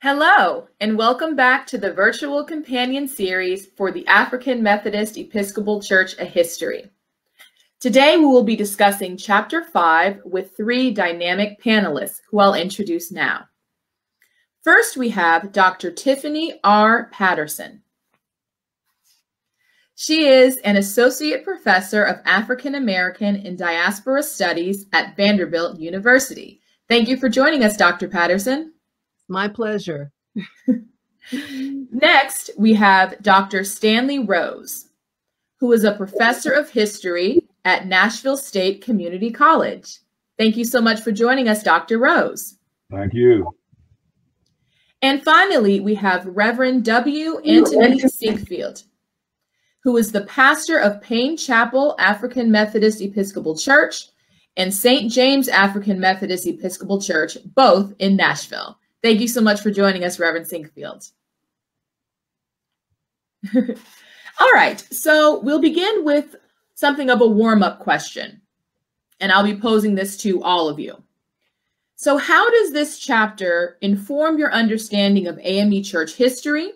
Hello, and welcome back to the virtual companion series for the African Methodist Episcopal Church, A History. Today we will be discussing Chapter 5 with three dynamic panelists who I'll introduce now. First, we have Dr. Tiffany R. Patterson. She is an Associate Professor of African American and Diaspora Studies at Vanderbilt University. Thank you for joining us, Dr. Patterson. My pleasure. Next, we have Dr. Stanley Rose, who is a professor of history at Nashville State Community College. Thank you so much for joining us, Dr. Rose. Thank you. And finally, we have Reverend W. Anthony Sinkfield, who is the pastor of Payne Chapel African Methodist Episcopal Church and St. James African Methodist Episcopal Church, both in Nashville. Thank you so much for joining us, Reverend Sinkfield. All right, so we'll begin with something of a warm-up question, and I'll be posing this to all of you. So how does this chapter inform your understanding of AME Church history,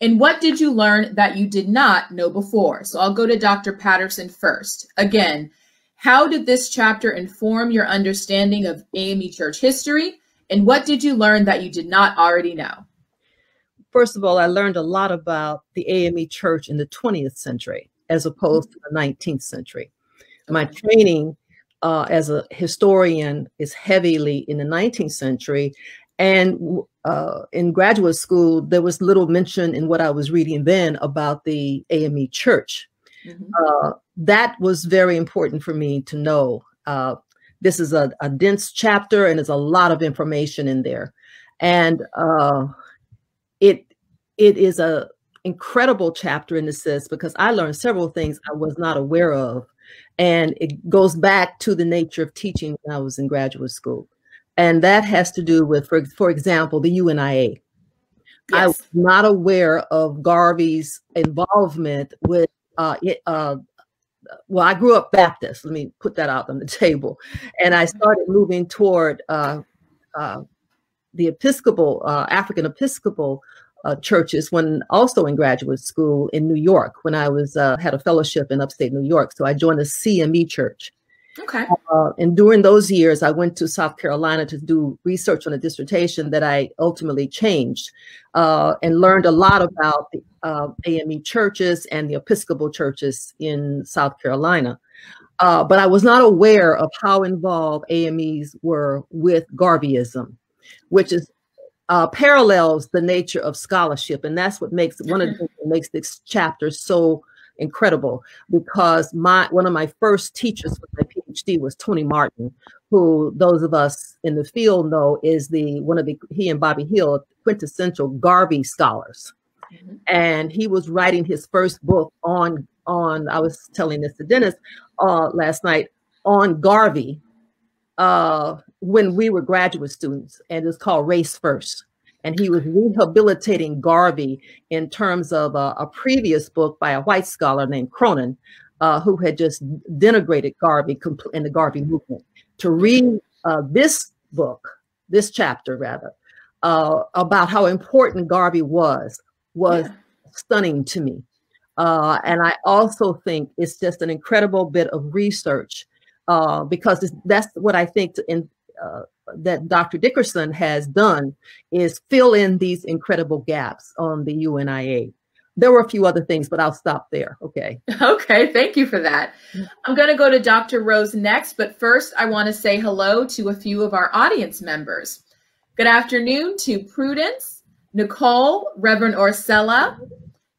and what did you learn that you did not know before? So I'll go to Dr. Patterson first. Again, how did this chapter inform your understanding of AME Church history, and what did you learn that you did not already know? First of all, I learned a lot about the AME Church in the 20th century as opposed to the 19th century. My training as a historian is heavily in the 19th century. And in graduate school, there was little mention in what I was reading then about the AME Church. That was very important for me to know. This is a dense chapter, and there's a lot of information in there. And it is an incredible chapter in the sense because I learned several things I was not aware of. And it goes back to the nature of teaching when I was in graduate school. And that has to do with, for example, the UNIA. Yes. I was not aware of Garvey's involvement with well, I grew up Baptist. Let me put that out on the table. And I started moving toward the Episcopal, African Episcopal churches when also in graduate school in New York, when I was had a fellowship in upstate New York. So I joined the CME church. Okay. And during those years, I went to South Carolina to do research on a dissertation that I ultimately changed and learned a lot about the AME churches and the Episcopal churches in South Carolina. But I was not aware of how involved AMEs were with Garveyism, which is parallels the nature of scholarship. And that's what makes one of the things that makes this chapter so incredible, because one of my first teachers with my PhD was Tony Martin, who those of us in the field know is he and Bobby Hill, quintessential Garvey scholars. And he was writing his first book on I was telling this to Dennis last night, on Garvey when we were graduate students, and it's called Race First. And he was rehabilitating Garvey in terms of a previous book by a white scholar named Cronin, who had just denigrated Garvey and the Garvey movement. To read this book, this chapter rather, about how important Garvey was stunning to me. And I also think it's just an incredible bit of research because that's what I think that Dr. Dickerson has done, is fill in these incredible gaps on the UNIA. There were a few other things, but I'll stop there. Okay. Okay, thank you for that. I'm going to go to Dr. Rose next, but first I want to say hello to a few of our audience members. Good afternoon to Prudence, Nicole, Reverend Orcella,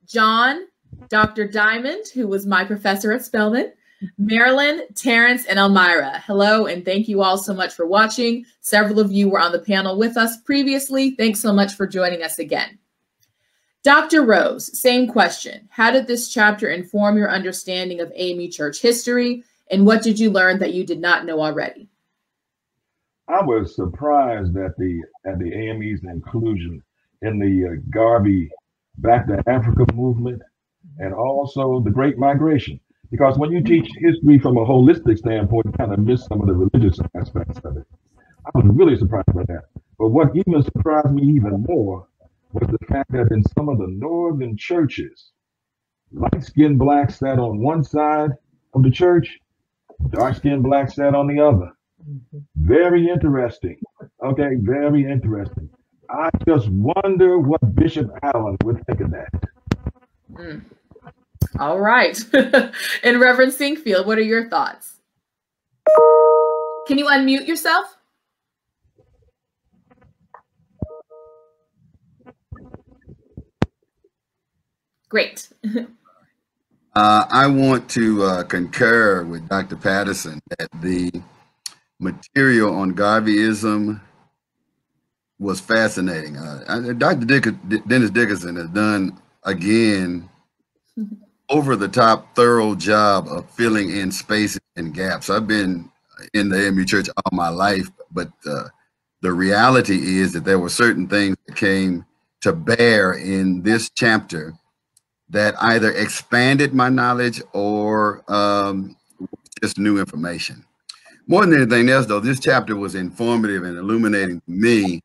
John, Dr. Diamond, who was my professor at Spelman, Marilyn, Terrence, and Elmira. Hello, and thank you all so much for watching. Several of you were on the panel with us previously. Thanks so much for joining us again. Dr. Rose, same question. How did this chapter inform your understanding of AME Church history, and what did you learn that you did not know already? I was surprised at the AME's inclusion in the Garvey Back to Africa movement and also the Great Migration. Because when you teach history from a holistic standpoint, you kind of miss some of the religious aspects of it. I was really surprised by that. But what even surprised me even more was the fact that in some of the northern churches, light-skinned blacks sat on one side of the church, dark-skinned blacks sat on the other. Very interesting. Okay, very interesting. I just wonder what Bishop Allen would think of that. Mm. All right. And Reverend Singfield, what are your thoughts? Can you unmute yourself? Great. I want to concur with Dr. Patterson that the material on Garveyism was fascinating. Dr. Dennis Dickerson has done, again, over-the-top, thorough job of filling in spaces and gaps. I've been in the AME Church all my life, but the reality is that there were certain things that came to bear in this chapter that either expanded my knowledge or just new information. More than anything else, though, this chapter was informative and illuminating to me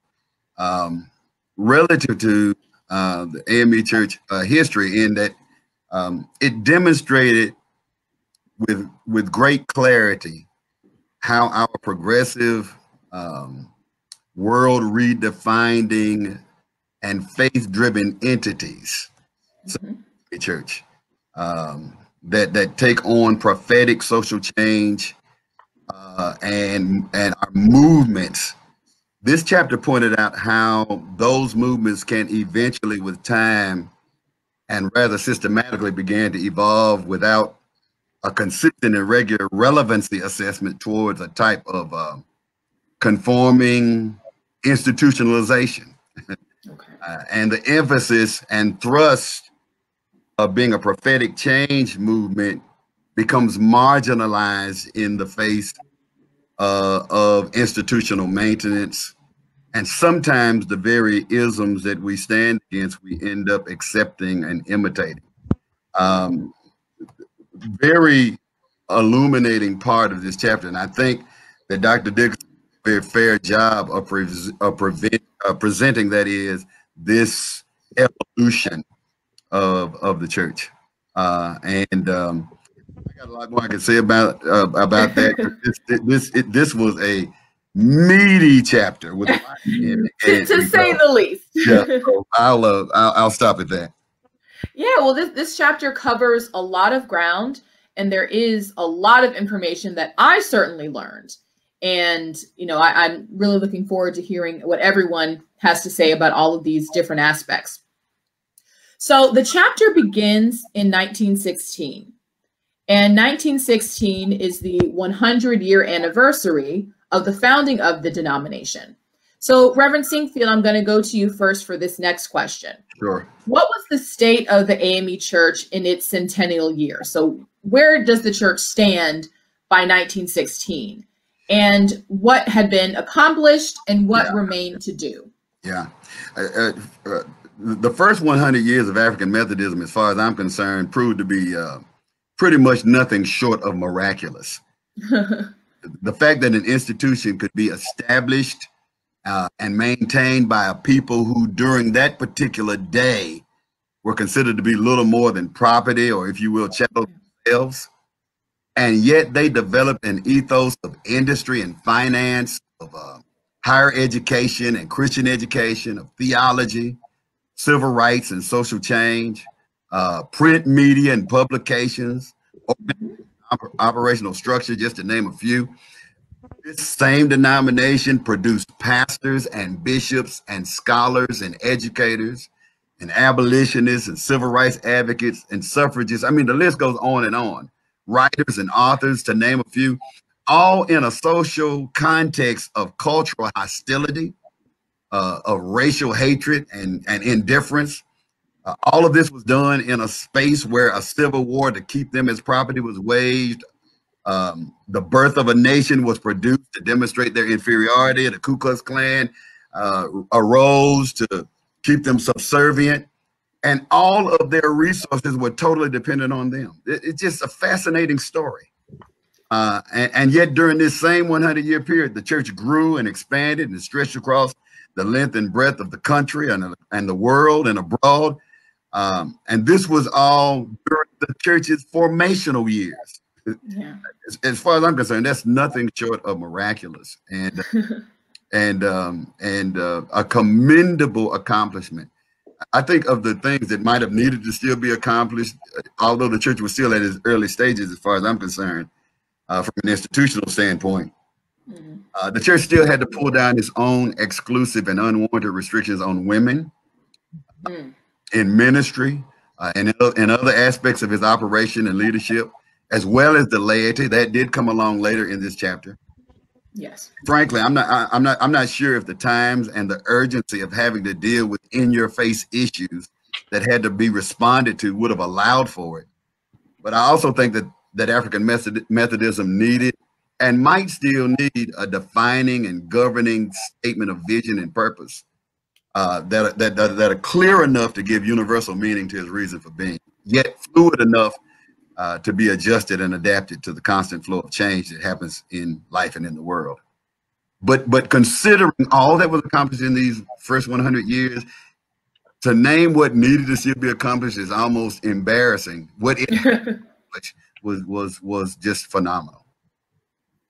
relative to the AME Church history, in that it demonstrated with great clarity how our progressive, world redefining and faith-driven entities, church, that take on prophetic social change and our movements. This chapter pointed out how those movements can eventually, with time and rather systematically, began to evolve without a consistent and regular relevancy assessment towards a type of conforming institutionalization. Okay. And the emphasis and thrust of being a prophetic change movement becomes marginalized in the face of institutional maintenance. And sometimes the very isms that we stand against, we end up accepting and imitating. Very illuminating part of this chapter. And I think that Dr. Dixon did a very fair job of presenting, that is, this evolution of the church. I got a lot more I can say about that. This was a meaty chapter with a lot in it. To say the least. Yeah, so I'll stop at that. Yeah, well, this chapter covers a lot of ground, and there is a lot of information that I certainly learned. And, you know, I'm really looking forward to hearing what everyone has to say about all of these different aspects. So the chapter begins in 1916, and 1916 is the 100-year anniversary of the founding of the denomination. So, Reverend Singfield, I'm going to go to you first for this next question. Sure. What was the state of the AME Church in its centennial year? So where does the church stand by 1916? And what had been accomplished and what remained to do? Yeah. The first 100 years of African Methodism, as far as I'm concerned, proved to be pretty much nothing short of miraculous. The fact that an institution could be established and maintained by a people who during that particular day were considered to be little more than property, or if you will, chattel themselves. And yet they developed an ethos of industry and finance, of higher education and Christian education, of theology, civil rights and social change, print media and publications, operational structure, just to name a few. This same denomination produced pastors and bishops and scholars and educators and abolitionists and civil rights advocates and suffragists. I mean, the list goes on and on. Writers and authors, to name a few, all in a social context of cultural hostility, of racial hatred and indifference. All of this was done in a space where a civil war to keep them as property was waged. The birth of a nation was produced to demonstrate their inferiority. The Ku Klux Klan arose to keep them subservient, and all of their resources were totally dependent on them. It's just a fascinating story. And yet during this same 100-year period, the church grew and expanded and stretched across the length and breadth of the country and the world and abroad. And this was all during the church's formational years. Yeah. As far as I'm concerned, that's nothing short of miraculous and a commendable accomplishment. I think of the things that might have needed to still be accomplished, although the church was still at its early stages, as far as I'm concerned, from an institutional standpoint. Mm-hmm. The church still had to pull down its own exclusive and unwarranted restrictions on women in ministry and in other aspects of its operation and leadership, as well as the laity. That did come along later in this chapter. Yes. Frankly, I'm not sure if the times and the urgency of having to deal with in-your-face issues that had to be responded to would have allowed for it. But I also think that African Methodism needed and might still need a defining and governing statement of vision and purpose that are clear enough to give universal meaning to its reason for being, yet fluid enough to be adjusted and adapted to the constant flow of change that happens in life and in the world. But considering all that was accomplished in these first 100 years, to name what needed to still be accomplished is almost embarrassing. What it was just phenomenal.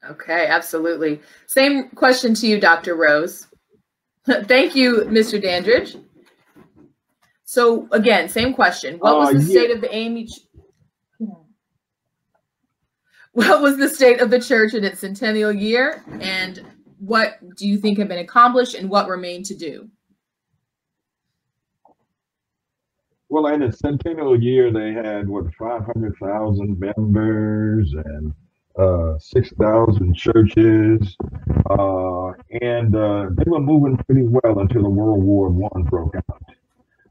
Okay, absolutely. Same question to you, Dr. Rose. Thank you, Mr. Dandridge. So again, same question. What was the state of the AME? What was the state of the church in its centennial year, and what do you think have been accomplished, and what remained to do? Well, in its centennial year, they had 500,000 members and 6,000 churches, and they were moving pretty well until the World War I broke out.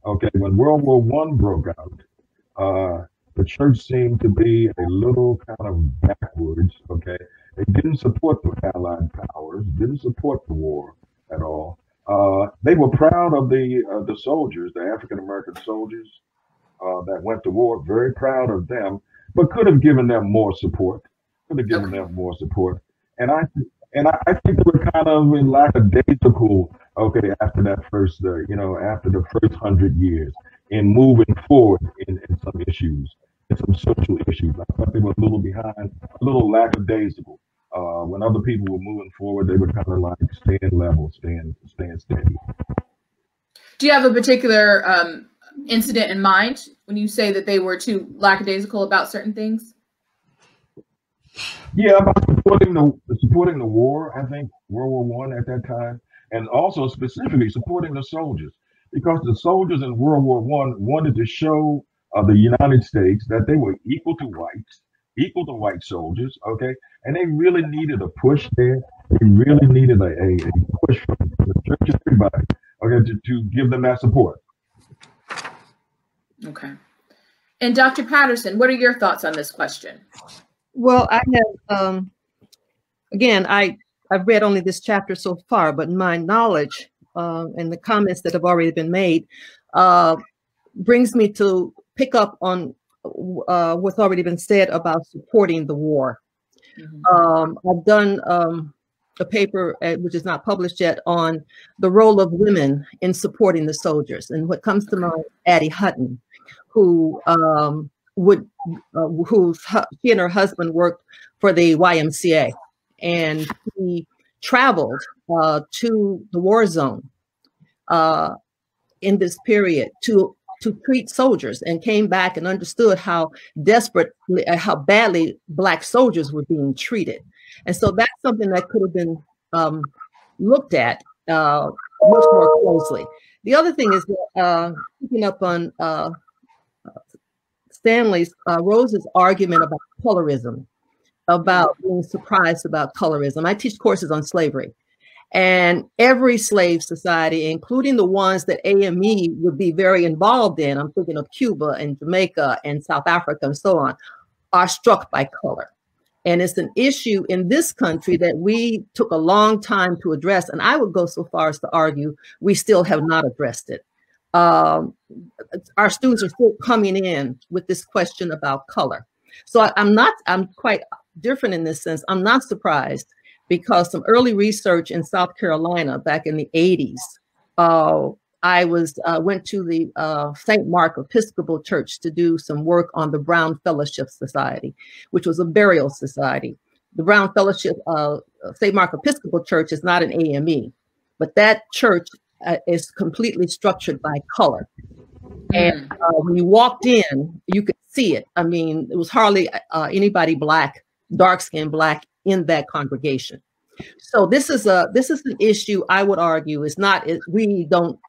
Okay, when World War I broke out, the church seemed to be a little kind of backwards. Okay, they didn't support the Allied powers, didn't support the war at all. They were proud of the soldiers, the African American soldiers that went to war. Very proud of them, but could have given them more support. Could have given them more support. And I think they were kind of in lackadaisical. Okay, after that first, after the first 100 years, in moving forward in some issues, in some social issues. I thought they were a little behind, a little lackadaisical. When other people were moving forward, they were kind of like staying level, staying steady. Do you have a particular incident in mind when you say that they were too lackadaisical about certain things? Yeah, about supporting the war. I think World War I at that time, and also specifically supporting the soldiers, because the soldiers in World War I wanted to show the United States that they were equal to white soldiers. Okay, and they really needed a push there. They really needed a push from the church and everybody, okay, to give them that support. Okay. And Dr. Patterson, what are your thoughts on this question? Well, I have, again, I've read only this chapter so far, but my knowledge and the comments that have already been made brings me to pick up on what's already been said about supporting the war. Mm-hmm. I've done a paper, which is not published yet, on the role of women in supporting the soldiers. And what comes to mind, Addie Hutton, who she and her husband worked for the YMCA, and he traveled to the war zone in this period to treat soldiers, and came back and understood how desperately, how badly Black soldiers were being treated. And so that's something that could have been looked at much more closely. The other thing is that, picking up on Rose's argument about colorism, about being surprised about colorism. I teach courses on slavery, and every slave society, including the ones that AME would be very involved in, I'm thinking of Cuba and Jamaica and South Africa and so on, are struck by color. And it's an issue in this country that we took a long time to address. And I would go so far as to argue we still have not addressed it. Our students are still coming in with this question about color. So I'm quite different in this sense. I'm not surprised, because some early research in South Carolina back in the 80s I went to the St. Mark Episcopal Church to do some work on the Brown Fellowship Society, which was a burial society. The Brown Fellowship, St. Mark Episcopal Church is not an AME, but that church is completely structured by color. And when you walked in, you could see it. I mean, it was hardly anybody Black, dark-skinned Black in that congregation. So this is an issue I would argue is not, we don't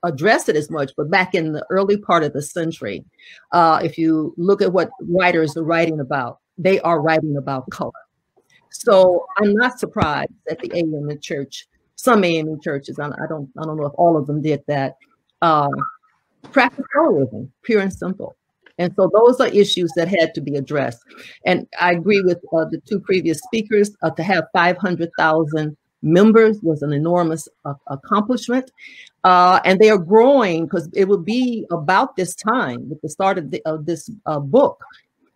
address it as much, but back in the early part of the century, if you look at what writers are writing about, they are writing about color. So I'm not surprised that the AME church, some AME churches, I don't know if all of them did that, practice colorism, pure and simple. And so those are issues that had to be addressed. And I agree with the two previous speakers, to have 500,000 members was an enormous accomplishment. And they are growing, because it will be about this time, with the start of this book,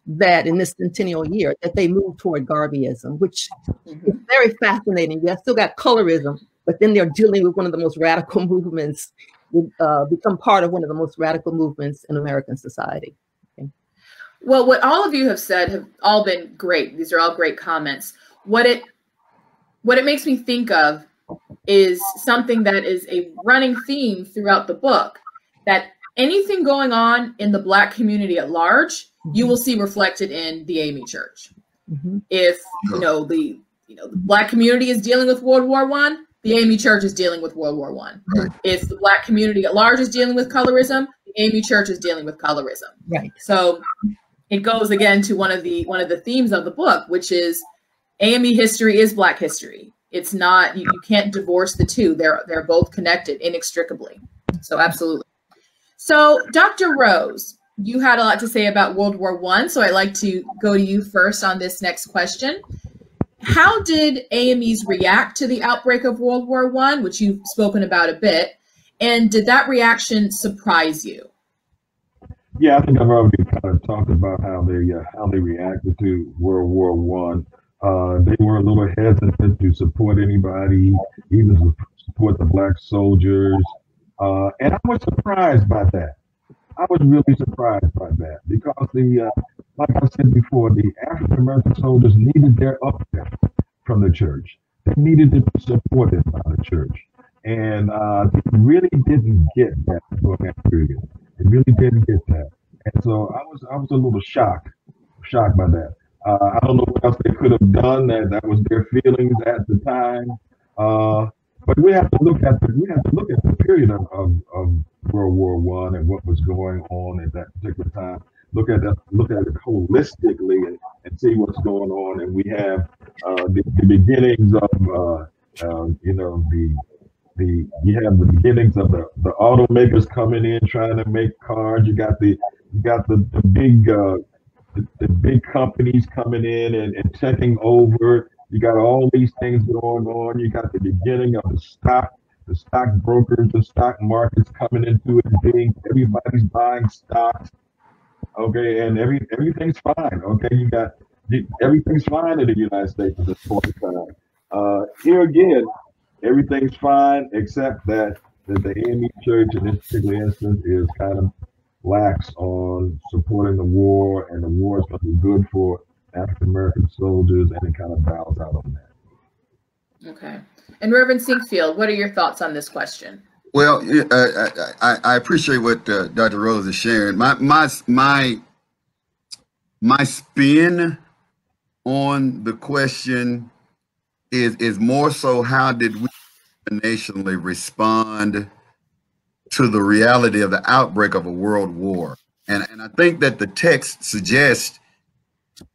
that in this centennial year, that they move toward Garveyism, which is very fascinating. You still got colorism, but then they're dealing with one of the most radical movements, become part of one of the most radical movements in American society. Okay. Well, what all of you have said have all been great. These are all great comments. What it makes me think of is something that is a running theme throughout the book, that anything going on in the Black community at large, you will see reflected in the AME Church. If the Black community is dealing with World War I, the AME Church is dealing with World War I. Right. If the Black community at large is dealing with colorism, the AME Church is dealing with colorism. Right. So it goes again to one of the themes of the book, which is AME history is Black history. It's not, you can't divorce the two. They're both connected inextricably. So absolutely. So Dr. Rose, you had a lot to say about World War I, so I'd like to go to you first on this next question. How did AMEs react to the outbreak of World War I, which you've spoken about a bit, and did that reaction surprise you? Yeah, I think I've already kind of talked about how they reacted to World War I. They were a little hesitant to support anybody, even to support the Black soldiers, and I was surprised by that. I was really surprised by that, because like I said before, the African American soldiers needed their uplift from the church. They needed to be supported by the church, and they really didn't get that during that period. They really didn't get that, and so I was a little shocked by that. I don't know what else they could have done. That was their feelings at the time. But we have to look at the period of World War I and what was going on at that particular time. Look at it holistically and see what's going on. And we have the beginnings of you have the beginnings of the automakers coming in trying to make cars. You got the big companies coming in and taking over. You got all these things going on. You got the beginning of the stock brokers, the stock markets coming into it. Everybody's buying stocks. Okay, and everything's fine. Okay, everything's fine in the United States at this point in time. Here again, everything's fine except that the AME Church in this particular instance is kind of lax on supporting the war, and the war is going to be good for African American soldiers, and it kind of bows out on that. Okay. And Reverend Sinkfield, what are your thoughts on this question? Well, I appreciate what Dr. Rose is sharing. My spin on the question is more so, how did we nationally respond to the reality of the outbreak of a world war? And I think that the text suggests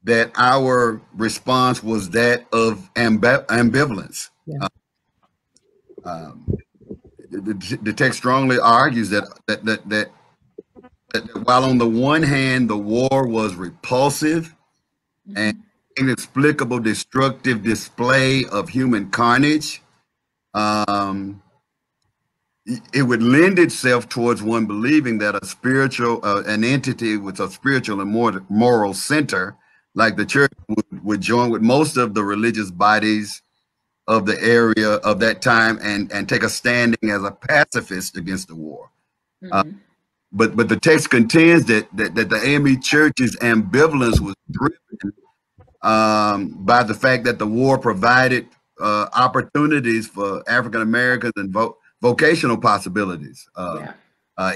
that our response was that of ambivalence. Yeah. The text strongly argues that while on the one hand the war was repulsive and inexplicable, destructive display of human carnage, it would lend itself towards one believing that an entity with a spiritual and moral center, like the church, would join with most of the religious bodies of the area of that time and take a standing as a pacifist against the war. But the text contends that the AME Church's ambivalence was driven by the fact that the war provided opportunities for African Americans and vocational possibilities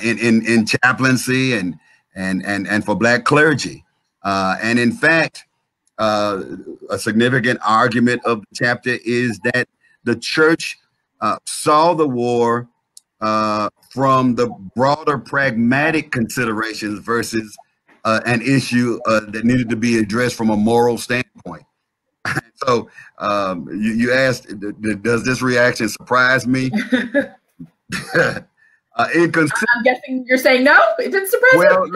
in chaplaincy and for Black clergy. And in fact, a significant argument of the chapter is that the church saw the war from the broader pragmatic considerations versus an issue that needed to be addressed from a moral standpoint. So you asked, does this reaction surprise me? I'm guessing you're saying no, it didn't surprise me. Well,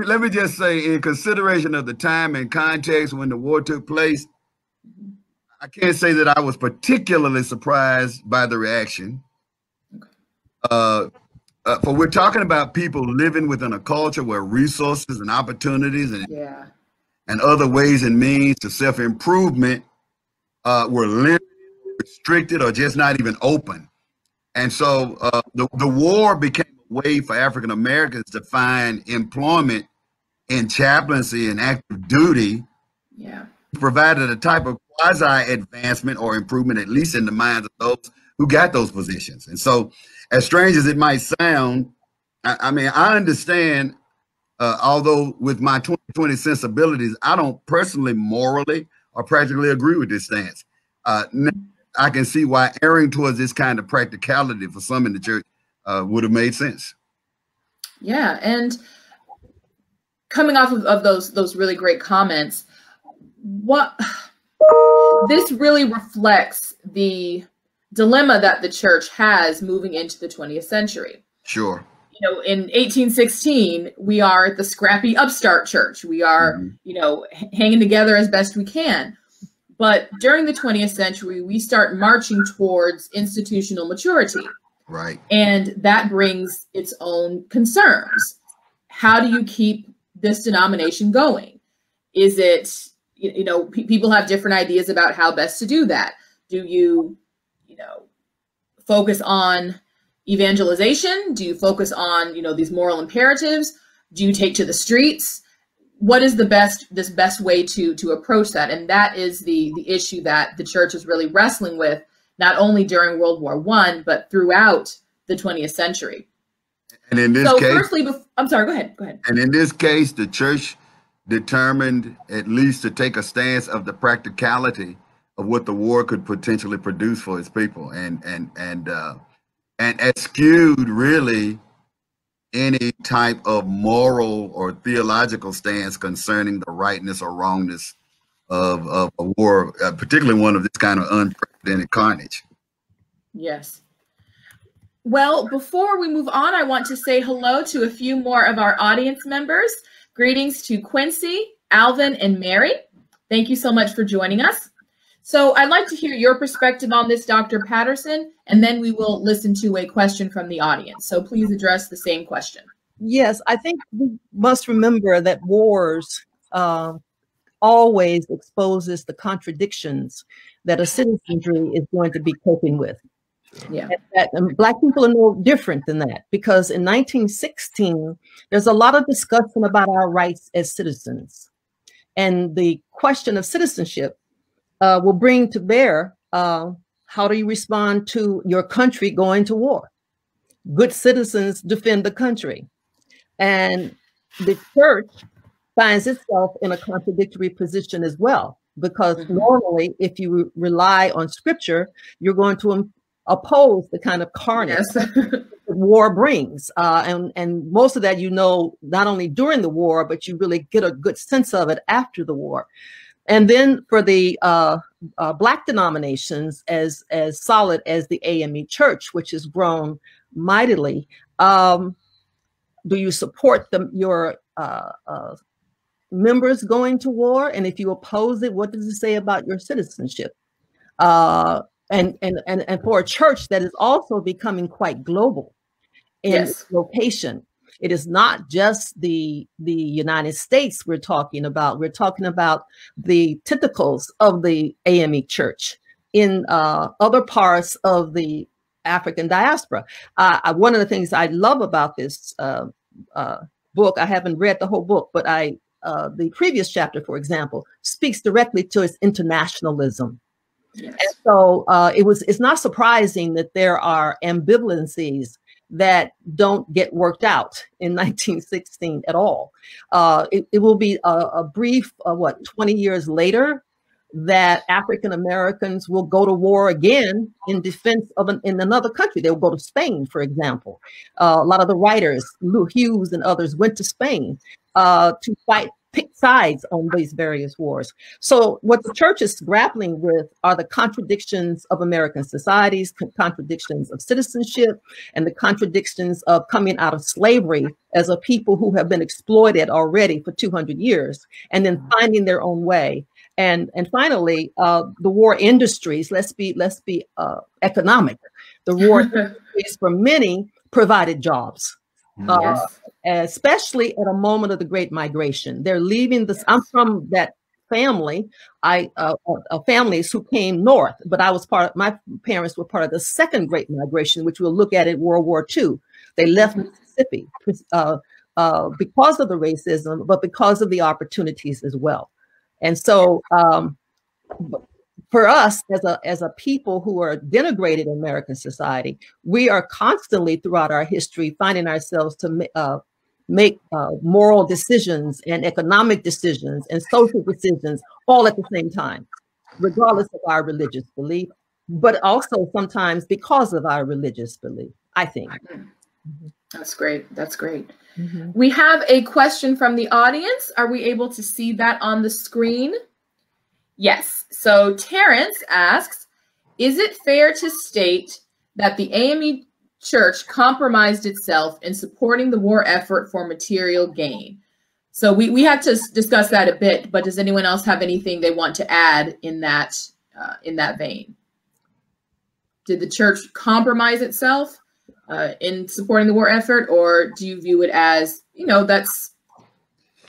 let me just say, in consideration of the time and context when the war took place, I can't say that I was particularly surprised by the reaction. For we're talking about people living within a culture where resources and opportunities and other ways and means to self-improvement were limited, restricted, or just not even open. And so the war became a way for African Americans to find employment in chaplaincy and active duty. Provided a type of quasi-advancement or improvement, at least in the minds of those who got those positions. And so, as strange as it might sound, I mean, I understand, although with my 2020 sensibilities, I don't personally, morally, or practically agree with this stance. I can see why erring towards this kind of practicality for some in the church would have made sense. Yeah, and coming off of those really great comments, this really reflects the dilemma that the church has moving into the 20th century. Sure. You know, in 1816, we are the scrappy upstart church. We are, you know, hanging together as best we can. But during the 20th century, we start marching towards institutional maturity. Right. And that brings its own concerns. How do you keep this denomination going? Is it, you know, people have different ideas about how best to do that. Do you, you know, focus on evangelization? Do you focus on, you know, these moral imperatives? Do you take to the streets? What is the best way to approach that? And that is the issue that the church is really wrestling with, not only during World War I, but throughout the 20th century. And in this case, firstly, I'm sorry, go ahead. And in this case, the church determined at least to take a stance of the practicality of what the war could potentially produce for its people, and eschewed really any type of moral or theological stance concerning the rightness or wrongness of a war, particularly one of this kind of unprecedented carnage. Yes. Well, before we move on, I want to say hello to a few more of our audience members. Greetings to Quincy, Alvin, and Mary. Thank you so much for joining us. So I'd like to hear your perspective on this, Dr. Patterson, and then we will listen to a question from the audience. So please address the same question. Yes, I think we must remember that wars always exposes the contradictions that a citizenry is going to be coping with. Yeah. And Black people are no different than that, because in 1916, there's a lot of discussion about our rights as citizens. And the question of citizenship will bring to bear, how do you respond to your country going to war? Good citizens defend the country. And the church finds itself in a contradictory position as well, because normally if you rely on scripture, you're going to oppose the kind of carnage that war brings. And most of that, you know, not only during the war, but you really get a good sense of it after the war. And then for the Black denominations as solid as the AME Church, which has grown mightily, do you support your members going to war? And if you oppose it, what does it say about your citizenship? And for a church that is also becoming quite global in its location. It is not just the United States we're talking about. We're talking about the tentacles of the AME Church in other parts of the African diaspora. One of the things I love about this book, I haven't read the whole book, but the previous chapter, for example, speaks directly to its internationalism. Yes. And so it's not surprising that there are ambivalencies that don't get worked out in 1916 at all. It will be a brief, 20 years later, that African Americans will go to war again in defense of in another country. They will go to Spain, for example. A lot of the writers, Lou Hughes and others, went to Spain to pick sides on these various wars. So what the church is grappling with are the contradictions of American societies, contradictions of citizenship, and the contradictions of coming out of slavery as a people who have been exploited already for 200 years, and then finding their own way. And finally, the war industries, let's be economic. The war industries for many provided jobs. Yes. Especially at a moment of the Great Migration. They're leaving this. Yes. I'm from that family, families who came north, but my parents were part of the second Great Migration, which we'll look at in World War II. They left Mississippi because of the racism, but because of the opportunities as well. And so for us as a people who are denigrated in American society, we are constantly throughout our history finding ourselves to make moral decisions and economic decisions and social decisions all at the same time, regardless of our religious belief, but also sometimes because of our religious belief, I think. That's great. That's great. Mm-hmm. We have a question from the audience. Are we able to see that on the screen? Yes. So Terrence asks, is it fair to state that the AME Church compromised itself in supporting the war effort for material gain? So we had to discuss that a bit, but does anyone else have anything they want to add in that vein? Did the church compromise itself in supporting the war effort, or do you view it as,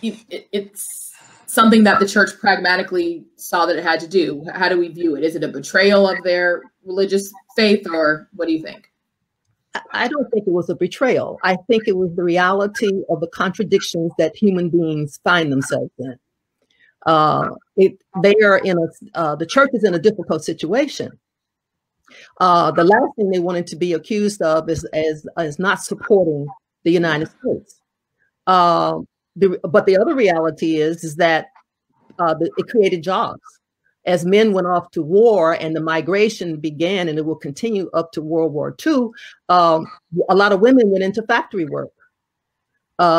it's something that the church pragmatically saw that it had to do? How do we view it? Is it a betrayal of their religious faith, or what do you think? I don't think it was a betrayal. I think it was the reality of the contradictions that human beings find themselves in. The church is in a difficult situation. The last thing they wanted to be accused of is not supporting the United States. But the other reality is that it created jobs. As men went off to war and the migration began, and it will continue up to World War II, a lot of women went into factory work.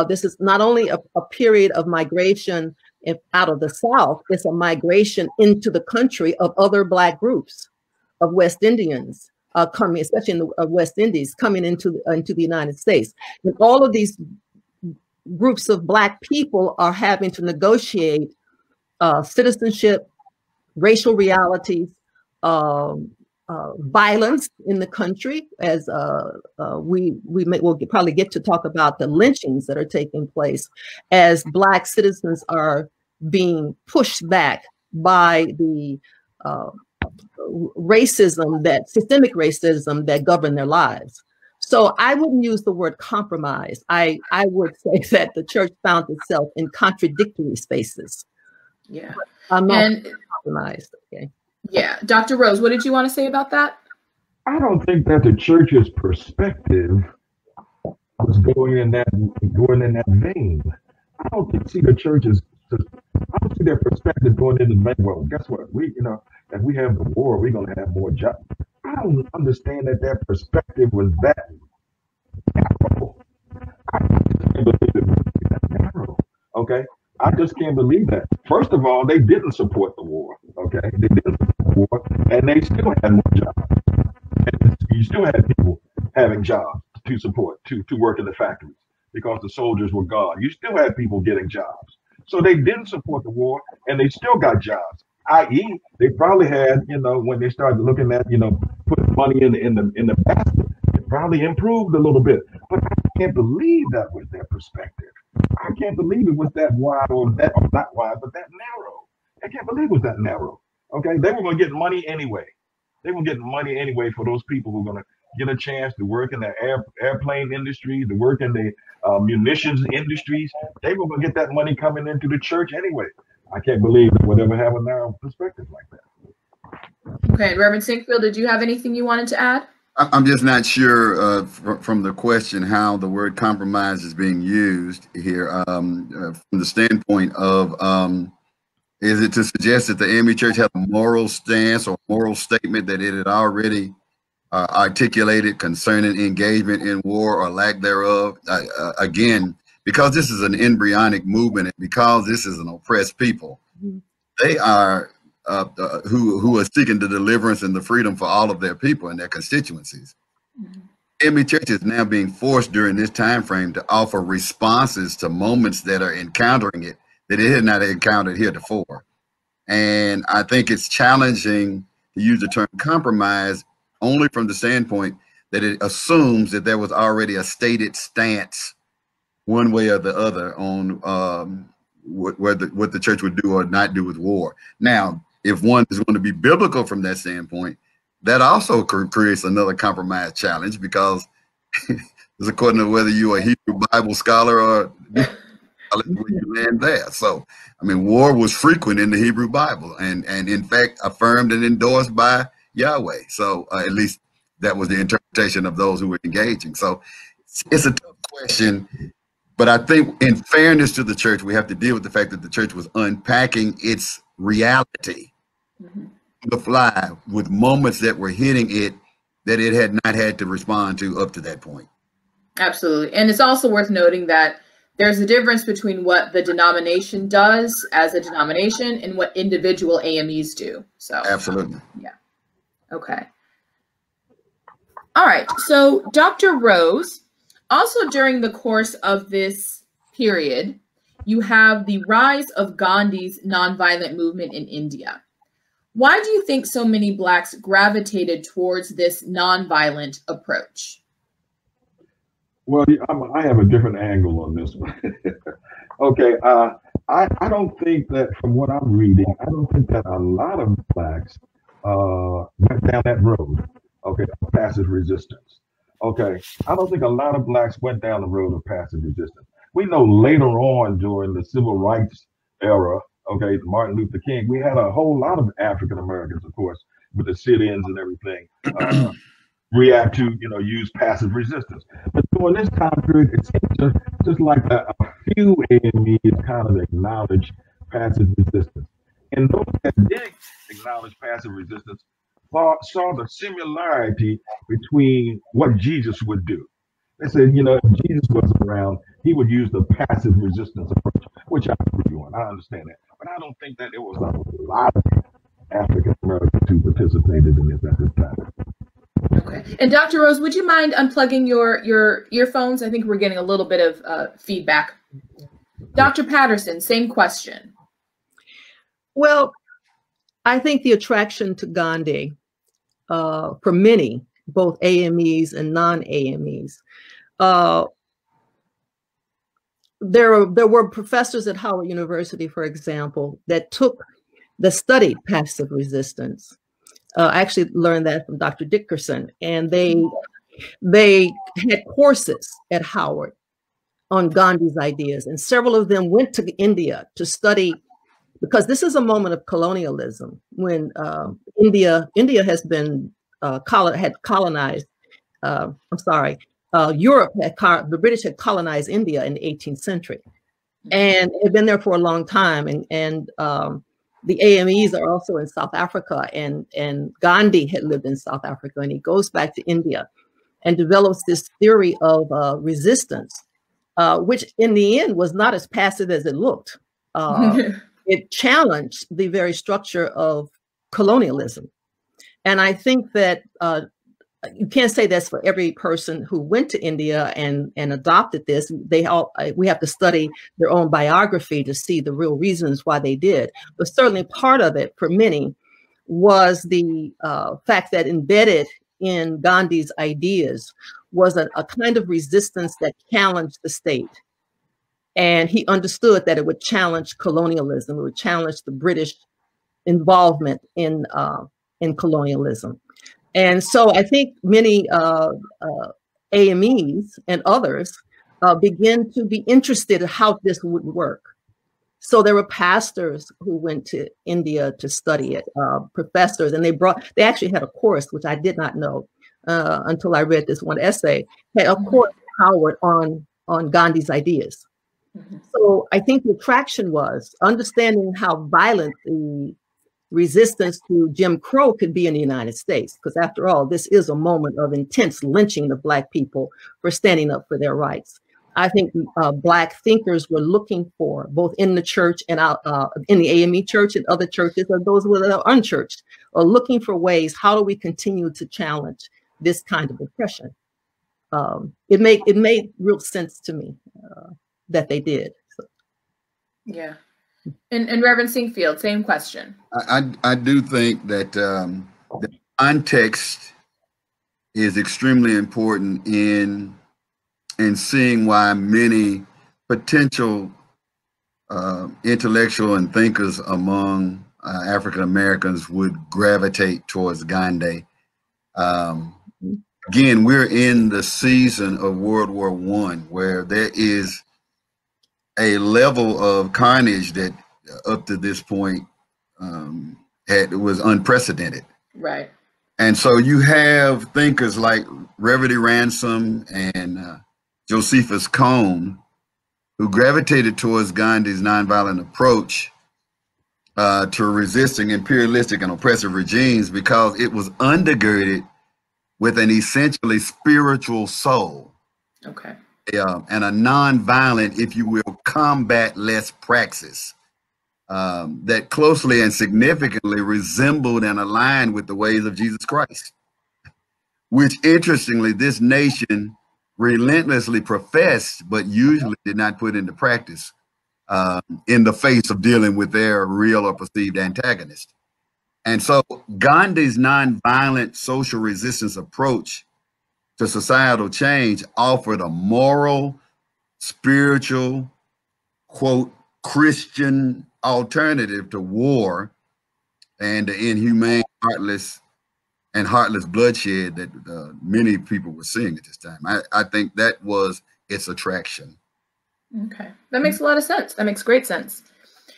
This is not only a period of migration out of the South, it's a migration into the country of other Black groups, of West Indians coming, especially in the West Indies, coming into the United States. And all of these groups of Black people are having to negotiate citizenship, racial realities, violence in the country, as we'll probably get to talk about the lynchings that are taking place as Black citizens are being pushed back by the systemic racism that govern their lives. So I wouldn't use the word compromise. I would say that the church found itself in contradictory spaces. Yeah. I'm not compromised. Okay. Yeah. Dr. Rose, what did you want to say about that? I don't think that the church's perspective was going in that vein. I don't see the church's. I don't see their perspective going in the vein. Well, guess what? If we have the war, we're going to have more jobs. I don't understand that their perspective was that narrow. I just can't believe it was that narrow. Okay. I just can't believe that. First of all, they didn't support the war. Okay, they didn't support the war, and they still had more jobs. And you still had people having jobs to support, to work in the factories because the soldiers were gone. You still had people getting jobs. So they didn't support the war, and they still got jobs. I.e., they probably had, when they started looking at, putting money in the basket, it probably improved a little bit. But I can't believe that was their perspective. I can't believe it was that wide or not wide, but that narrow. I can't believe it was that narrow. Okay, they were going to get money anyway. They were getting money anyway for those people who are going to get a chance to work in the airplane industry, to work in the munitions industries. They were going to get that money coming into the church anyway. I can't believe that whatever have a narrow perspective like that. Okay, Reverend Sinkfield, did you have anything you wanted to add? I'm just not sure from the question how the word compromise is being used here from the standpoint of is it to suggest that the AME Church had a moral stance or moral statement that it had already articulated concerning engagement in war or lack thereof? Again, because this is an embryonic movement and because this is an oppressed people, they are who are seeking the deliverance and the freedom for all of their people and their constituencies. AME Church is now being forced during this time frame to offer responses to moments that are encountering it that it had not encountered heretofore. And I think it's challenging to use the term compromise only from the standpoint that it assumes that there was already a stated stance one way or the other on what the church would do or not do with war. Now, if one is going to be biblical from that standpoint, that also creates another compromise challenge, because it's according to whether you're a Hebrew Bible scholar or where you land there. So, I mean, war was frequent in the Hebrew Bible and in fact affirmed and endorsed by Yahweh. So at least that was the interpretation of those who were engaging. So it's a tough question, but I think in fairness to the church, we have to deal with the fact that the church was unpacking its reality on the fly with moments that were hitting it that it had not had to respond to up to that point. Absolutely. And it's also worth noting that there's a difference between what the denomination does as a denomination and what individual AMEs do. So absolutely. Yeah. Okay. All right. So Dr. Rose, also during the course of this period, you have the rise of Gandhi's nonviolent movement in India. Why do you think so many Blacks gravitated towards this nonviolent approach? Well, I have a different angle on this one. Okay, I don't think that, from what I'm reading, I don't think that a lot of Blacks went down that road, okay, of passive resistance. Okay, I don't think a lot of Blacks went down the road of passive resistance. We know later on during the civil rights era, okay, Martin Luther King, we had a whole lot of African Americans, of course, with the sit-ins and everything, react to, use passive resistance. But during this time period, it seems just like a few AMEs kind of acknowledge passive resistance. And those that did acknowledge passive resistance saw the similarity between what Jesus would do. They said, if Jesus was around, he would use the passive resistance approach, which I agree on. I understand that. But I don't think that there was a lot of African Americans who participated in this at this time. Okay. And Dr. Rose, would you mind unplugging your earphones? I think we're getting a little bit of feedback. Dr. Patterson, same question. Well, I think the attraction to Gandhi for many, both AMEs and non-AMEs, there were professors at Howard University, for example, that studied passive resistance. I actually learned that from Dr. Dickerson, and they had courses at Howard on Gandhi's ideas, and several of them went to India to study, because this is a moment of colonialism when India has been colonized. Europe the British had colonized India in the 18th century, and it had been there for a long time, and the AMEs are also in South Africa, and Gandhi had lived in South Africa, and he goes back to India and develops this theory of resistance, which in the end was not as passive as it looked. It challenged the very structure of colonialism. And I think that you can't say that's for every person who went to India and adopted this. We have to study their own biography to see the real reasons why they did. But certainly part of it for many was the fact that embedded in Gandhi's ideas was a kind of resistance that challenged the state. And he understood that it would challenge colonialism. It would challenge the British involvement in colonialism. And so I think many AMEs and others begin to be interested in how this would work. So there were pastors who went to India to study it, professors, and they actually had a course, which I did not know until I read this one essay, had a course Howard on Gandhi's ideas. Mm-hmm. So I think the attraction was understanding how violent the resistance to Jim Crow could be in the United States, because after all, this is a moment of intense lynching of Black people for standing up for their rights. I think Black thinkers were looking for, both in the church and out in the AME church and other churches, or those who are unchurched, are looking for ways, how do we continue to challenge this kind of oppression? It made real sense to me that they did. So. Yeah. And Reverend Singfield, same question. I do think that the context is extremely important in seeing why many potential intellectual and thinkers among African Americans would gravitate towards Gandhi. Again, we're in the season of World War I, where there is a level of carnage that up to this point was unprecedented. Right. And so you have thinkers like Reverdy Ransom and Josephus Cone, who gravitated towards Gandhi's nonviolent approach to resisting imperialistic and oppressive regimes because it was undergirded with an essentially spiritual soul. Okay. And a nonviolent, if you will, combat-less praxis that closely and significantly resembled and aligned with the ways of Jesus Christ, which interestingly, this nation relentlessly professed, but usually did not put into practice in the face of dealing with their real or perceived antagonist. And so Gandhi's nonviolent social resistance approach to societal change offered a moral, spiritual, quote, Christian alternative to war and the inhumane, heartless bloodshed that many people were seeing at this time. I think that was its attraction. Okay, that makes a lot of sense. That makes great sense.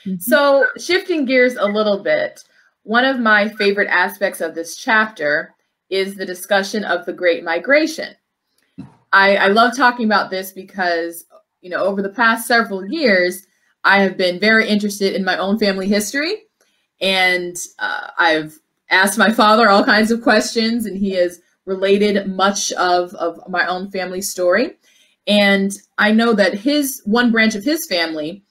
Mm-hmm. So shifting gears a little bit, one of my favorite aspects of this chapter is the discussion of the Great Migration. I love talking about this because, you know, over the past several years, I have been very interested in my own family history, and I've asked my father all kinds of questions, and he has related much of my own family story. And I know that one branch of his family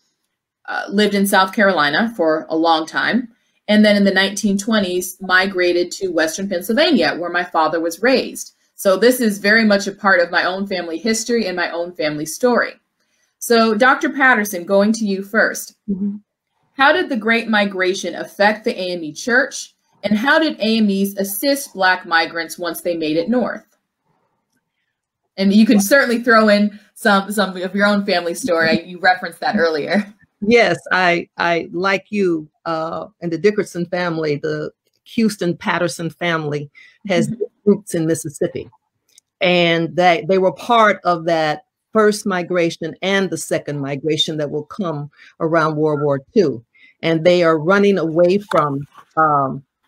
lived in South Carolina for a long time, and then in the 1920s migrated to Western Pennsylvania, where my father was raised. So this is very much a part of my own family history and my own family story. So Dr. Patterson, going to you first. Mm-hmm. How did the Great Migration affect the AME Church, and how did AMEs assist Black migrants once they made it north? And you can certainly throw in some of your own family story. You referenced that earlier. Yes, I like you and the Dickerson family, the Houston Patterson family has roots in Mississippi, and that they were part of that first migration and the second migration that will come around World War II. And they are running away from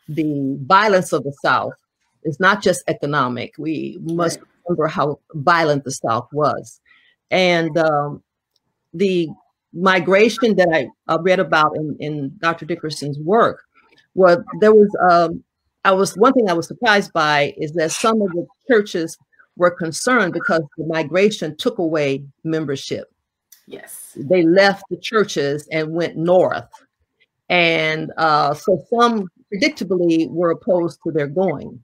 the violence of the South. It's not just economic. We must remember how violent the South was. And the migration that I read about in Dr. Dickerson's work, one thing I was surprised by is that some of the churches were concerned because the migration took away membership. Yes. They left the churches and went north. And so some predictably were opposed to their going.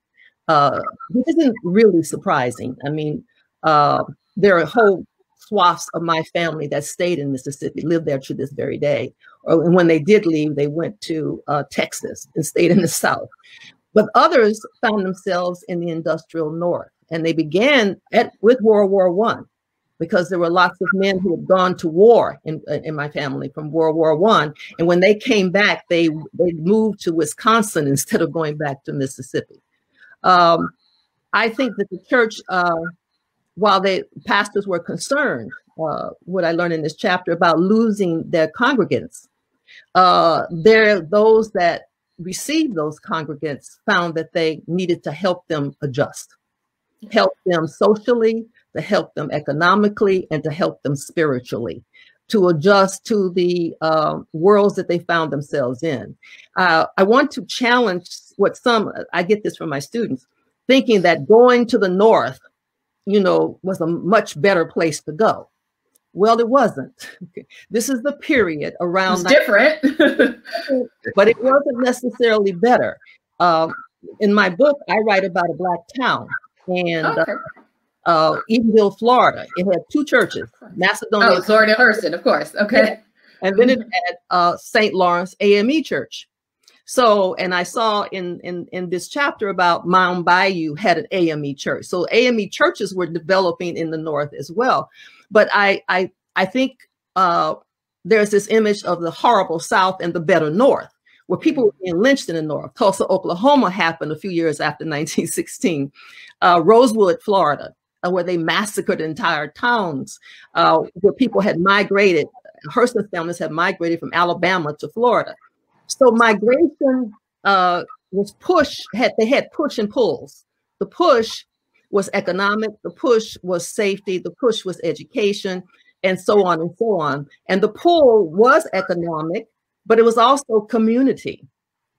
This isn't really surprising. I mean, there are whole swaths of my family that stayed in Mississippi, lived there to this very day. And when they did leave, they went to Texas and stayed in the South. But others found themselves in the industrial North. And they began with World War I, because there were lots of men who had gone to war in my family from World War I. And when they came back, they moved to Wisconsin instead of going back to Mississippi. I think that the church, while the pastors were concerned, what I learned in this chapter about losing their congregants, those that received those congregants found that they needed to help them adjust, help them socially, to help them economically, and to help them spiritually, to adjust to the worlds that they found themselves in. I want to challenge I get this from my students, thinking that going to the north, was a much better place to go. Well, it wasn't. This is the period around. It's different. But it wasn't necessarily better. In my book, I write about a Black town, and Edenville, Florida. It had 2 churches, Macedonia. Oh, Florida Hurston, of course. Okay. And then it had St. Lawrence AME Church. So, and I saw in this chapter about Mound Bayou had an AME church. So AME churches were developing in the north as well. But I think there's this image of the horrible South and the better North, where people were being lynched in the North. Tulsa, Oklahoma happened a few years after 1916. Rosewood, Florida, where they massacred entire towns, where people had migrated. Hurston families had migrated from Alabama to Florida. So migration was they had push and pulls. The push was economic, the push was safety, the push was education, and so on and so on. And the pull was economic, but it was also community.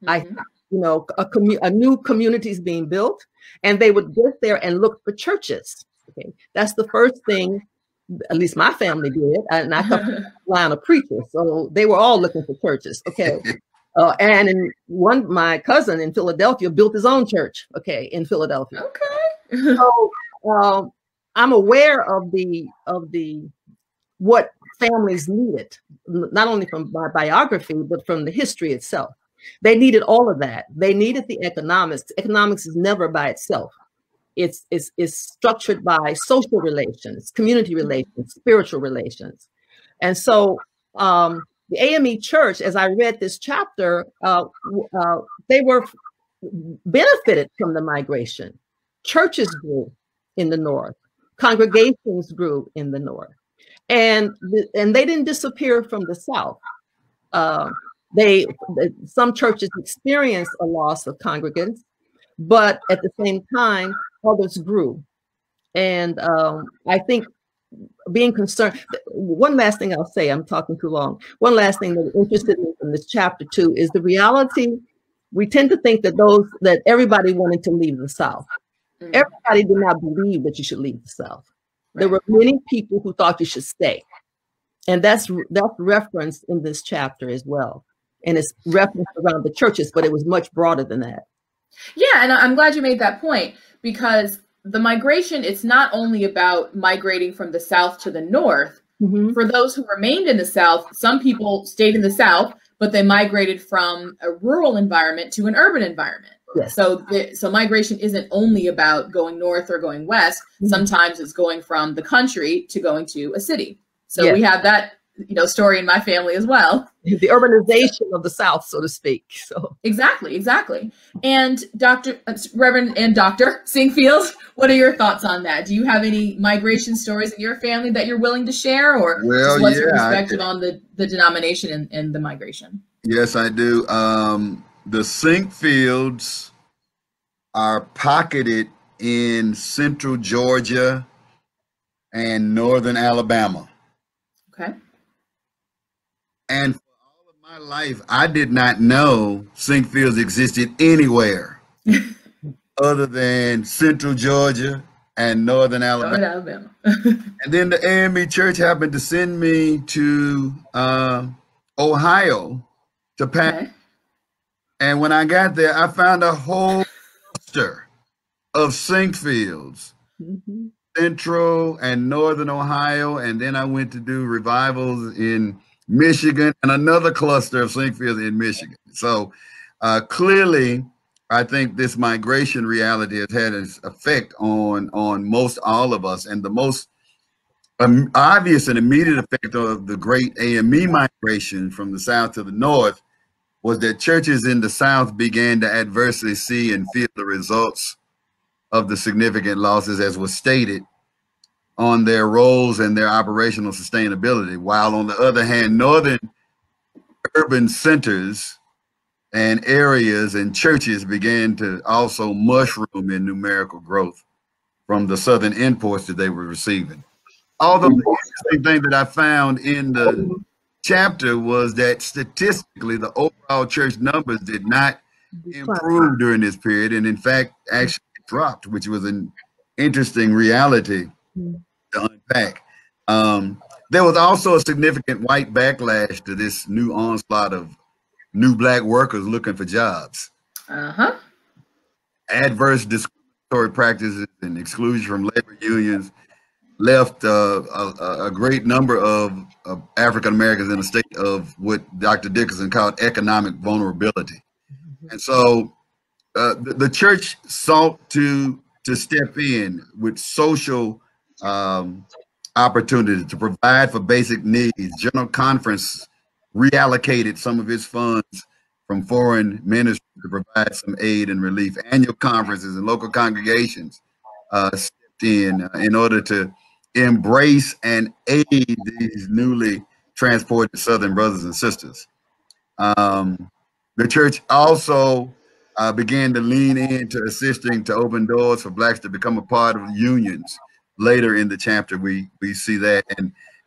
A new communities being built, and they would get there and look for churches. Okay, that's the first thing. At least my family did, and I come from a line of preachers, so they were all looking for churches. Okay. And my cousin in Philadelphia built his own church. Okay, in Philadelphia. Okay. So I'm aware of what families needed, not only from my biography but from the history itself. They needed all of that. They needed the economics. Economics is never by itself. It's structured by social relations, community relations, spiritual relations, and so. The AME Church, as I read this chapter, they were benefited from the migration. Churches grew in the north, congregations grew in the north, and they didn't disappear from the south. Some churches experienced a loss of congregants, but at the same time, others grew. And I think being concerned, one last thing I'll say, I'm talking too long. One last thing that interested me from this chapter too is the reality. We tend to think that everybody wanted to leave the South. Everybody did not believe that you should leave the South. There were many people who thought you should stay. And that's referenced in this chapter as well. And it's referenced around the churches, but it was much broader than that. Yeah, and I'm glad you made that point, because the migration, it's not only about migrating from the South to the North. Mm-hmm. For those who remained in the South, some people stayed in the South, but they migrated from a rural environment to an urban environment. Yes. So migration isn't only about going north or going west. Mm-hmm. Sometimes it's going from the country to going to a city. So we have that story in my family as well. The urbanization of the South, so to speak. So exactly. And Reverend and Dr. Singfield, what are your thoughts on that? Do you have any migration stories in your family that you're willing to share, or what's your perspective on the denomination and the migration? Yes, I do. The Singfields are pocketed in central Georgia and northern Alabama. Okay. And for all of my life, I did not know Singfields existed anywhere other than central Georgia and northern Alabama. And then the AME Church happened to send me to Ohio to pastor. Okay. And when I got there, I found a whole cluster of Singfields. Mm-hmm. Central and northern Ohio, and then I went to do revivals in Michigan and another cluster of Singfields in Michigan. So clearly, I think this migration reality has had an effect on most all of us, and the most obvious and immediate effect of the great AME migration from the South to the North was that churches in the South began to adversely see and feel the results of the significant losses, as was stated, on their roles and their operational sustainability, while on the other hand, northern urban centers and areas and churches began to also mushroom in numerical growth from the southern imports that they were receiving. Although the interesting thing that I found in the chapter was that statistically, the overall church numbers did not improve during this period, and in fact, actually dropped, which was an interesting reality to unpack. There was also a significant white backlash to this new onslaught of new Black workers looking for jobs. Adverse discriminatory practices and exclusion from labor unions left a great number of African Americans in a state of what Dr. Dickerson called economic vulnerability. And so the church sought to step in with social opportunity to provide for basic needs. General Conference reallocated some of its funds from foreign ministries to provide some aid and relief. Annual conferences and local congregations stepped in order to embrace and aid these newly transported Southern brothers and sisters. The church also began to lean into assisting to open doors for Blacks to become a part of unions. Later in the chapter, we see that,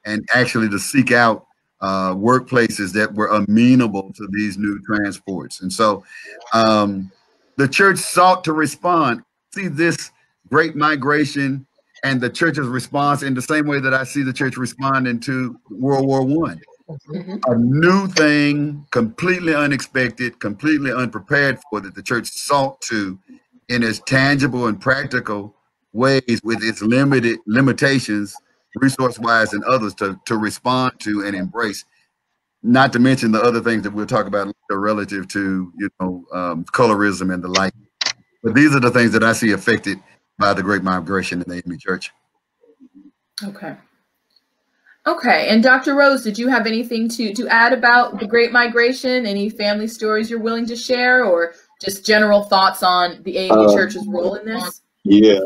and actually to seek out workplaces that were amenable to these new transports. And so the church sought to respond. See this great migration and the church's response in the same way that I see the church responding to World War I. A new thing, completely unexpected, completely unprepared for, that the church sought to, in its tangible and practical ways, with its limited limitations, resource-wise and others, to respond to and embrace. Not to mention the other things that we'll talk about later relative to, colorism and the like. But these are the things that I see affected by the Great Migration in the AME Church. Okay. Okay, and Dr. Rose, did you have anything to add about the Great Migration? Any family stories you're willing to share, or just general thoughts on the AME Church's role in this? Yeah,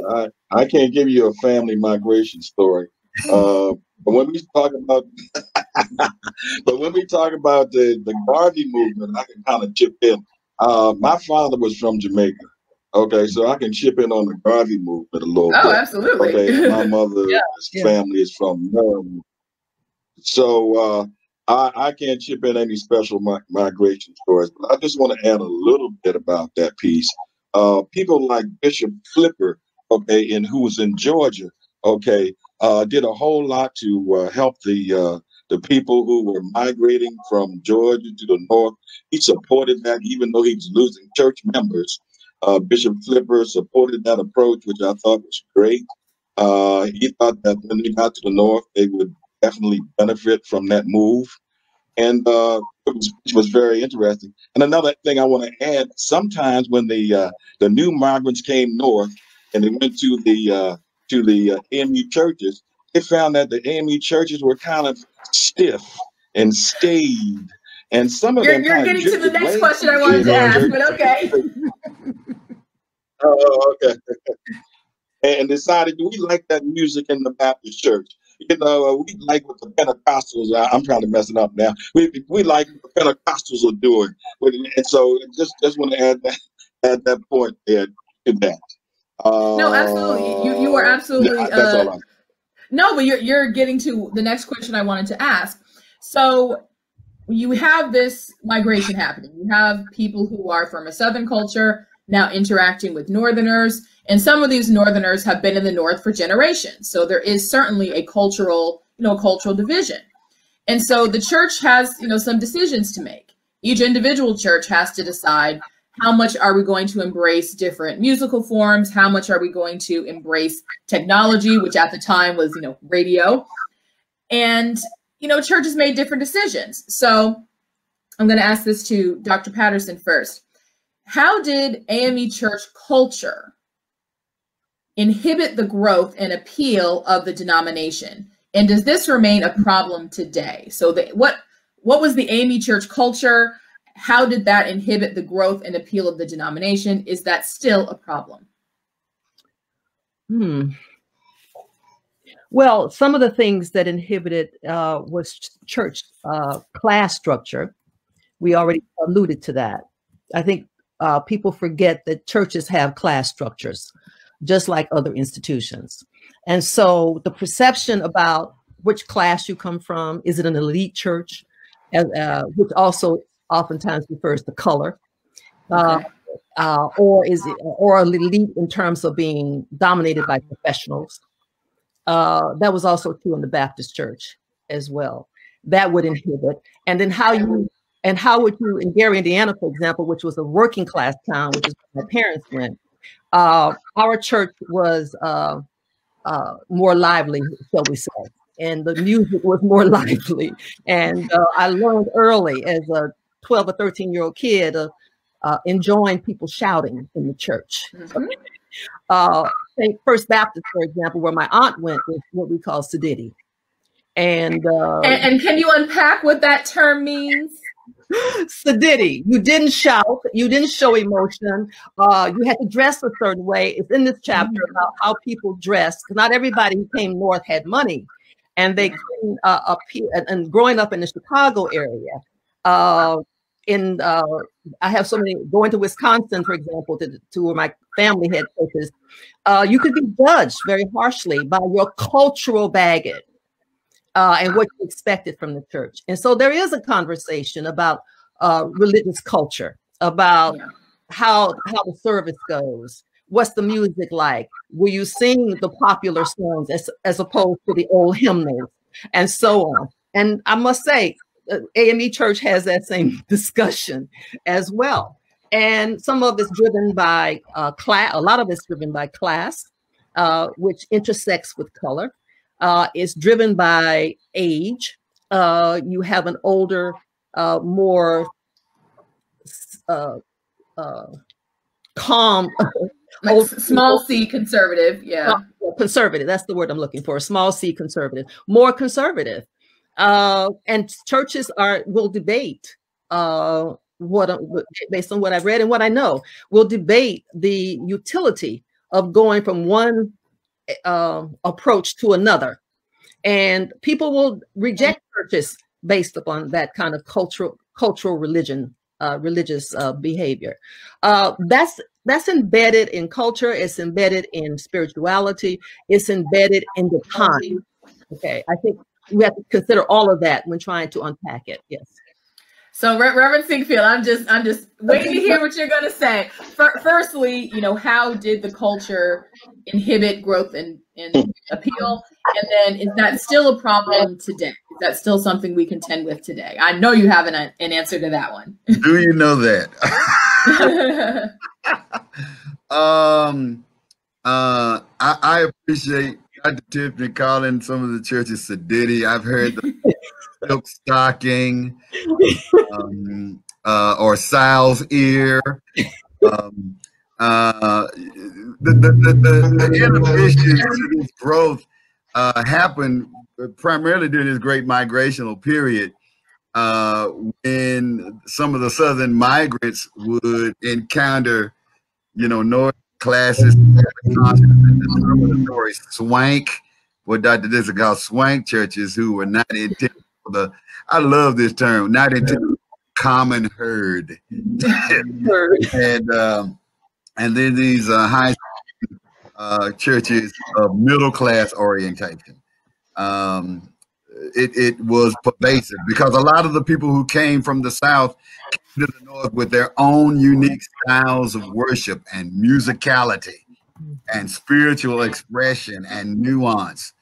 I can't give you a family migration story. But when we talk about the Garvey movement, I can kind of chip in. My father was from Jamaica. Okay, so I can chip in on the Garvey movement a little bit. Oh, absolutely. Okay, my mother's family is from Maryland. So I can't chip in any special migration stories, but I just want to add a little bit about that piece. People like Bishop Flipper, okay, and who was in Georgia, okay, did a whole lot to help the people who were migrating from Georgia to the north. He supported that, even though he was losing church members. Bishop Flipper supported that approach, which I thought was great. He thought that when they got to the north, they would definitely benefit from that move. And which was very interesting. And another thing I want to add, sometimes when the new migrants came north and they went to the AME churches, they found that the AME churches were kind of stiff and staid. And some of them you're getting to the next question I wanted to ask, but okay. Okay. And decided we like that music in the Baptist church. We like what the Pentecostals are. I'm trying to mess it up now. We like what the Pentecostals are doing. And so just want to add that point there to that. No, absolutely. You are absolutely. That's all no, but you're getting to the next question I wanted to ask. So you have this migration happening. You have people who are from a Southern culture now interacting with Northerners, and some of these Northerners have been in the North for generations. So there is certainly a cultural division. And so the church has, some decisions to make. Each individual church has to decide, how much are we going to embrace different musical forms? How much are we going to embrace technology, which at the time was, radio? And, churches made different decisions. So I'm going to ask this to Dr. Patterson first. How did AME church culture inhibit the growth and appeal of the denomination? And does this remain a problem today? So what was the AME church culture? How did that inhibit the growth and appeal of the denomination? Is that still a problem? Hmm. Well, some of the things that inhibited was church class structure. We already alluded to that. I think people forget that churches have class structures, just like other institutions. And so the perception about which class you come from, is it an elite church, which also oftentimes refers to color, or is it or elite in terms of being dominated by professionals? That was also true in the Baptist church as well. That would inhibit. And then how would you, in Gary, Indiana, for example, which was a working class town, which is where my parents went, our church was more lively, shall we say, and the music was more lively. And I learned early as a 12 or 13-year-old kid enjoying people shouting in the church. First Baptist, for example, where my aunt went, was what we call sedity. And can you unpack what that term means? Sedity. You didn't shout. You didn't show emotion. You had to dress a certain way. It's in this chapter about how people dressed. Not everybody who came north had money, and they couldn't appear. And growing up in the Chicago area, I have so many, going to Wisconsin, for example, to where my family had churches, you could be judged very harshly by your cultural baggage and what you expected from the church. And so there is a conversation about religious culture, about how the service goes. What's the music like? Will you sing the popular songs as opposed to the old hymnals, and so on? And I must say, AME Church has that same discussion as well. And some of it's driven by class. A lot of it's driven by class, which intersects with color. It's driven by age. You have an older, more calm, like small c conservative. Yeah. Conservative. That's the word I'm looking for. Small c conservative, more conservative. And churches will debate based on what I've read and what I know, will debate the utility of going from one approach to another. And people will reject churches based upon that kind of cultural religious behavior. That's embedded in culture. It's embedded in spirituality. It's embedded in the time. Okay, I think we have to consider all of that when trying to unpack it. Yes. So Reverend Sinkfield, I'm just waiting to hear what you're going to say. Firstly, how did the culture inhibit growth and appeal? And then, is that still a problem today? Is that still something we contend with today? I know you have an answer to that one. Do you know that? I appreciate Dr. Tiffany calling some of the churches sedity. I've heard the silk stocking or sow's ear. The inhibition to this growth happened primarily during this great migrational period, when some of the southern migrants would encounter, north classes, discriminatory swank, what Dr. Dixon called swank churches, who were not intended for the, I love this term, not intended for common herd. And then these high churches of middle class orientation. It was pervasive because a lot of the people who came from the South came to the North with their own unique styles of worship and musicality and spiritual expression and nuance.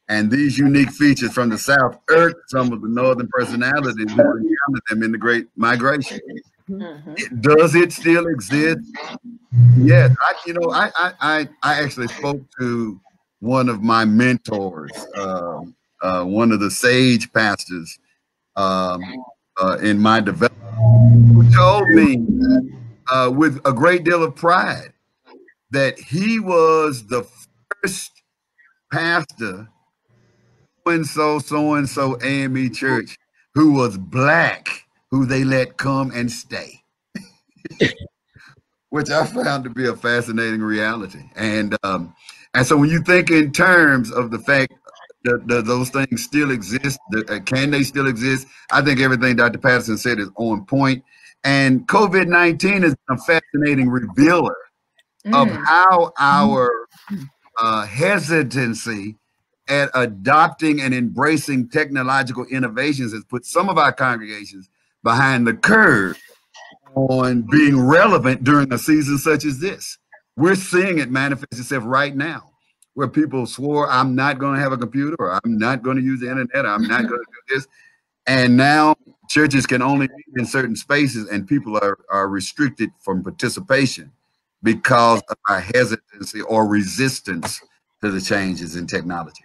And these unique features from the South irked some of the Northern personalities who encountered them in the Great Migration. Mm-hmm. Does it still exist? Yes. I actually spoke to one of my mentors, one of the sage pastors in my development, who told me with a great deal of pride that he was the first pastor so-and-so AME church who was Black, who they let come and stay, which I found to be a fascinating reality. And And so when you think in terms of the fact that those things still exist, can they still exist? I think everything Dr. Patterson said is on point. And COVID-19 is a fascinating revealer of how our hesitancy at adopting and embracing technological innovations has put some of our congregations behind the curve on being relevant during a season such as this. We're seeing it manifest itself right now, where people swore, I'm not going to have a computer, or I'm not going to use the internet, or I'm not going to do this. And now churches can only meet in certain spaces, and people are restricted from participation because of our hesitancy or resistance to the changes in technology.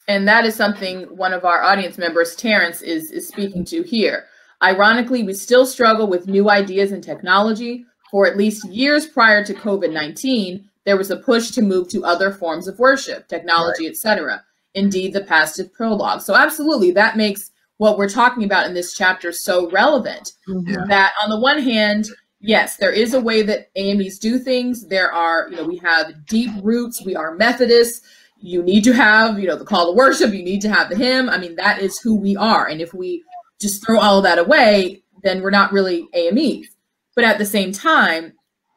And that is something one of our audience members, Terrence, is speaking to here. Ironically, we still struggle with new ideas and technology. For at least years prior to COVID-19, there was a push to move to other forms of worship, technology, etc. Indeed, the past is prologue. So absolutely, that makes what we're talking about in this chapter so relevant. That on the one hand, yes, there is a way that AMEs do things. There are, we have deep roots. We are Methodists. You need to have, the call to worship. You need to have the hymn. I mean, that is who we are. And if we just throw all of that away, then we're not really AMEs. But at the same time,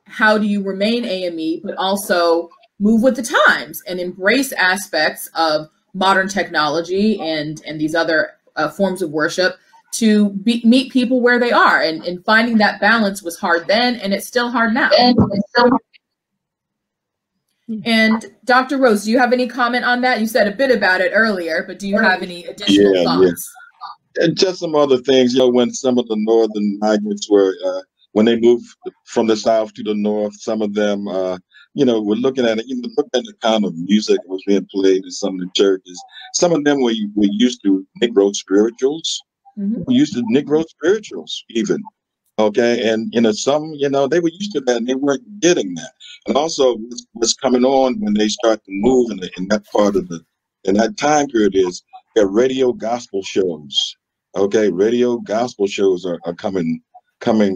how do you remain AME, but also move with the times and embrace aspects of modern technology and these other forms of worship to meet people where they are? And finding that balance was hard then, and it's still hard now. And Dr. Rose, do you have any comment on that? You said a bit about it earlier, but do you have any additional thoughts? Yeah. And just some other things, when some of the northern migrants were, when they moved from the south to the north, some of them, were looking at it, look at the kind of music that was being played in some of the churches. Some of them were used to Negro spirituals. We used to Negro spirituals even. Okay. And, some, they were used to that and they weren't getting that. And also what's coming on when they start to move in that part of in that time period is their radio gospel shows. Okay. Radio gospel shows are coming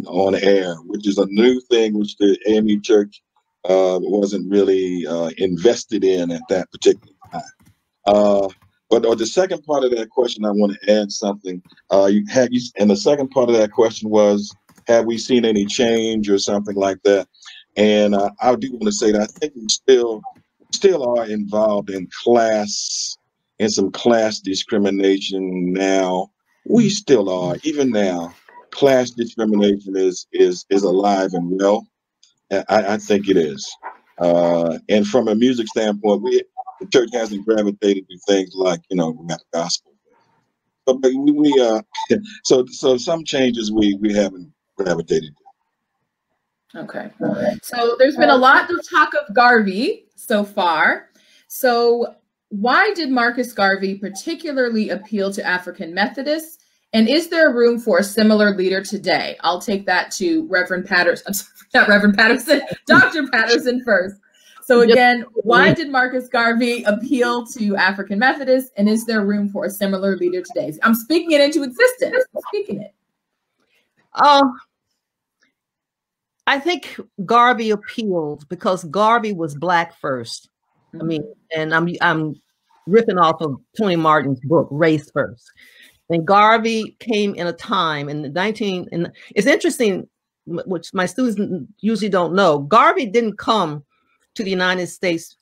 on air, which is a new thing which the AME Church wasn't really invested in at that particular time. But the second part of that question, I want to add something. And the second part of that question was, have we seen any change or something like that? And I do want to say that I think we still are involved in some class discrimination now. We still are, even now. Class discrimination is alive and well. I think it is. And from a music standpoint, the church hasn't gravitated to things like, rap gospel. But so some changes we haven't gravitated to. Okay. So there's been a lot of talk of Garvey so far. So why did Marcus Garvey particularly appeal to African Methodists? And is there room for a similar leader today? I'll take that to Reverend Patterson. I'm sorry, not Reverend Patterson, Dr. Patterson first. So again, why did Marcus Garvey appeal to African Methodists? And is there room for a similar leader today? I'm speaking it into existence. I'm speaking it. I think Garvey appealed because Garvey was Black first. I mean, and I'm ripping off of Tony Martin's book, Race First. And Garvey came in a time and it's interesting, which my students usually don't know. Garvey didn't come to the United States.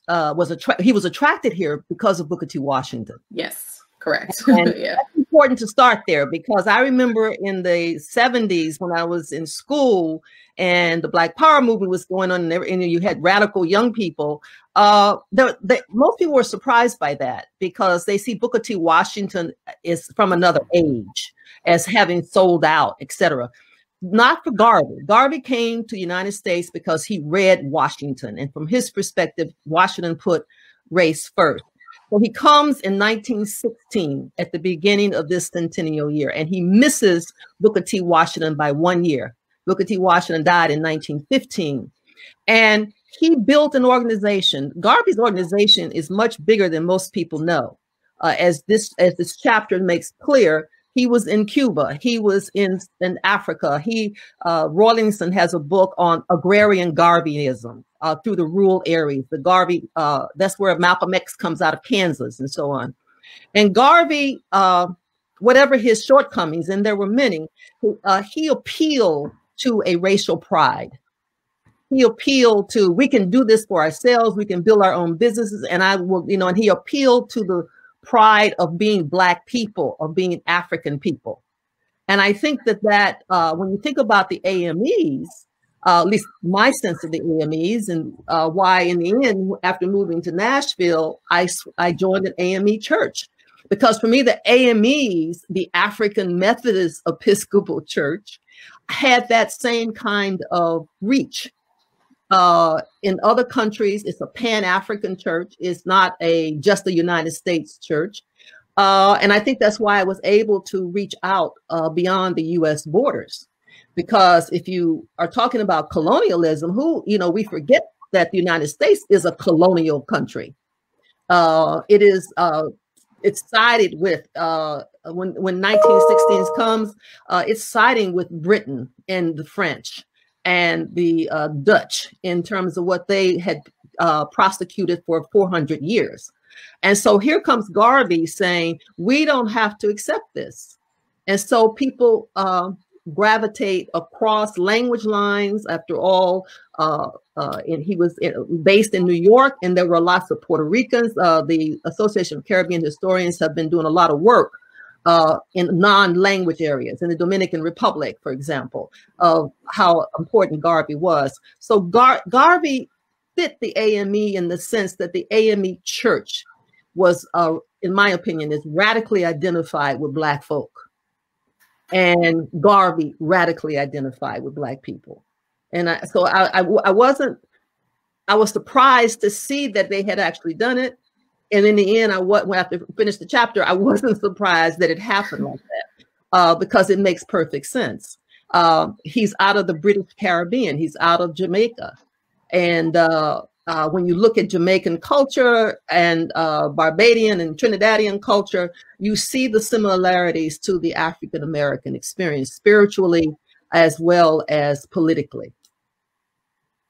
He was attracted here because of Booker T. Washington. Yes, correct. And yeah. It's important to start there because I remember in the 70s when I was in school and the Black Power movement was going on, and you had radical young people. Most people were surprised by that because they see Booker T. Washington is from another age as having sold out, etc. Not for Garvey. Garvey came to the United States because he read Washington. And from his perspective, Washington put race first. So he comes in 1916 at the beginning of this centennial year, and he misses Booker T. Washington by 1 year. Booker T. Washington died in 1915. And he built an organization. Garvey's organization is much bigger than most people know. As this chapter makes clear, he was in Cuba. He was in Africa. Rawlinson has a book on agrarian Garveyism. through the rural areas. The Garvey, that's where Malcolm X comes out of Kansas and so on. And Garvey, whatever his shortcomings, and there were many, he appealed to a racial pride. He appealed to, we can do this for ourselves, we can build our own businesses, and I will, and he appealed to the pride of being Black people, of being African people. And I think that when you think about the AMEs, at least my sense of the AMEs, and why in the end, after moving to Nashville, I joined an AME church. Because for me, the AMEs, the African Methodist Episcopal Church, had that same kind of reach. In other countries, it's a Pan-African church. It's not just a United States church. And I think that's why I was able to reach out beyond the US borders. Because if you are talking about colonialism, we forget that the United States is a colonial country. It's sided with, when 1916 comes, it's siding with Britain and the French and the Dutch in terms of what they had prosecuted for 400 years. And so here comes Garvey saying, we don't have to accept this. And so people gravitate across language lines. After all, and he was based in New York, and there were lots of Puerto Ricans. The Association of Caribbean Historians have been doing a lot of work in non-language areas, in the Dominican Republic, for example, of how important Garvey was. So Garvey fit the AME in the sense that the AME church was, in my opinion, is radically identified with Black folk. And Garvey radically identified with Black people. And I was surprised to see that they had actually done it. And in the end, when I finished the chapter, I wasn't surprised that it happened like that, because it makes perfect sense. He's out of the British Caribbean. He's out of Jamaica. And when you look at Jamaican culture and Barbadian and Trinidadian culture, you see the similarities to the African-American experience, spiritually as well as politically.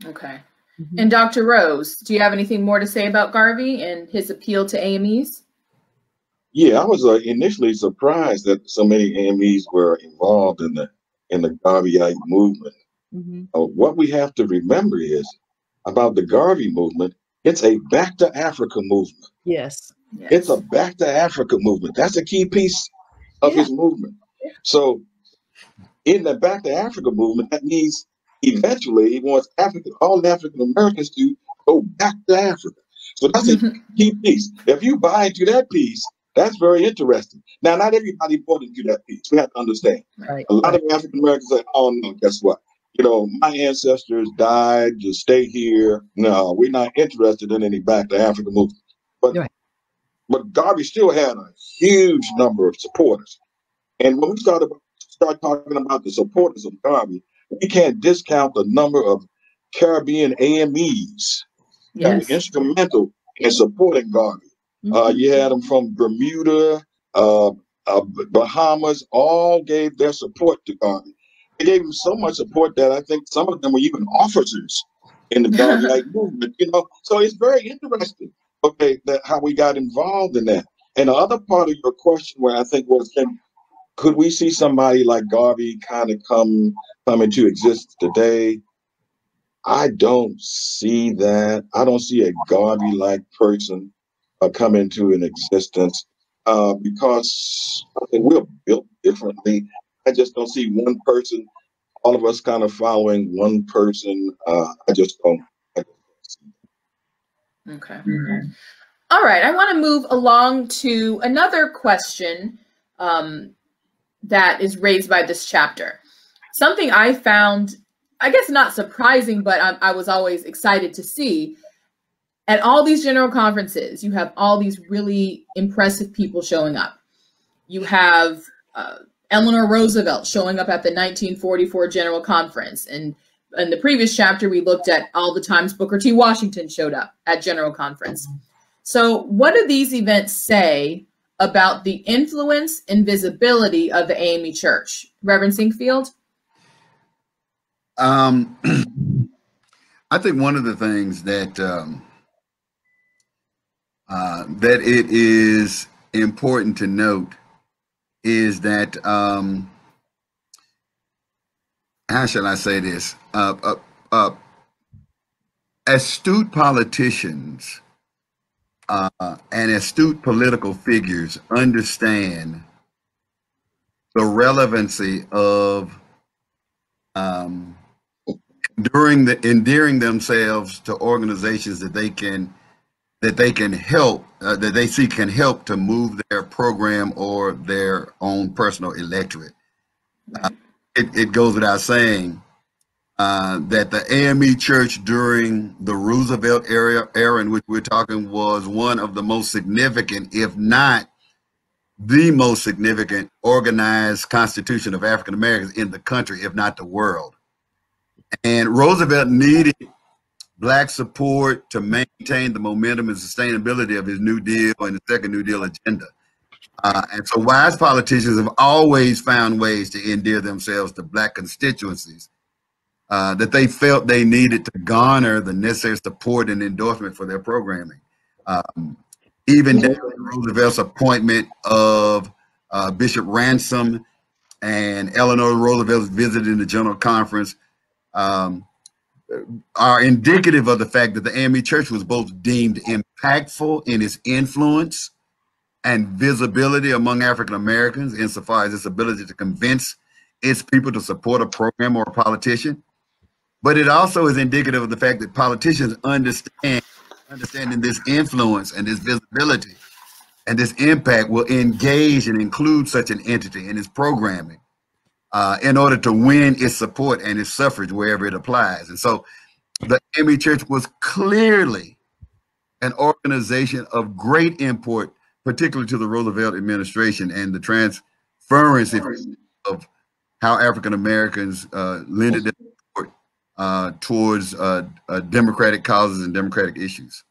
Okay. Mm-hmm. And Dr. Rose, do you have anything more to say about Garvey and his appeal to AMEs? Yeah, I was initially surprised that so many AMEs were involved in the Garveyite movement. Mm-hmm. What we have to remember is about the Garvey movement, it's a back to Africa movement. Yes. It's a back to Africa movement. That's a key piece of his movement. Yeah. So in the back to Africa movement, that means eventually he wants all African Americans to go back to Africa. So that's a key piece. If you buy into that piece, that's very interesting. Now, not everybody bought into that piece. We have to understand. Right. A lot of African Americans say, oh no, guess what? My ancestors died to stay here. No, we're not interested in any back to Africa movement. But Garvey still had a huge number of supporters. And when we start talking about the supporters of Garvey, we can't discount the number of Caribbean AMEs that were instrumental in supporting Garvey. Mm-hmm. You had them from Bermuda, Bahamas, all gave their support to Garvey. They gave him so much support that I think some of them were even officers in the Garveyite movement. So it's very interesting. How we got involved in that. And the other part of your question, where I think was, could we see somebody like Garvey kind of come into existence today? I don't see that. I don't see a Garvey-like person come into an existence because I think we're built differently. I just don't see one person, all of us kind of following one person. I just don't see that. Okay. Mm-hmm. All right. I want to move along to another question that is raised by this chapter. Something I found, I guess not surprising, but I was always excited to see. At all these general conferences, you have all these really impressive people showing up. You have Eleanor Roosevelt showing up at the 1944 General Conference. And in the previous chapter, we looked at all the times Booker T. Washington showed up at General Conference. So what do these events say about the influence and visibility of the AME Church? Reverend Sinkfield? I think one of the things that that it is important to note is that how shall I say this? Astute politicians and astute political figures understand the relevancy of endearing themselves to organizations that they can help, that they see can help to move their program or their own personal electorate. It goes without saying that the AME Church during the Roosevelt era in which we're talking was one of the most significant, if not the most significant, organized constitution of African Americans in the country, if not the world. And Roosevelt needed Black support to maintain the momentum and sustainability of his New Deal and the Second New Deal agenda. And so wise politicians have always found ways to endear themselves to Black constituencies that they felt they needed to garner the necessary support and endorsement for their programming. Even Roosevelt's appointment of Bishop Ransom and Eleanor Roosevelt's visit in the General Conference are indicative of the fact that the AME Church was both deemed impactful in its influence and visibility among African Americans insofar as its ability to convince its people to support a program or a politician. But it also is indicative of the fact that politicians understanding this influence and this visibility and this impact will engage and include such an entity in its programming in order to win its support and its suffrage wherever it applies. And so the AME Church was clearly an organization of great import, particularly to the Roosevelt administration and the transference of how African Americans lended their support towards democratic causes and democratic issues.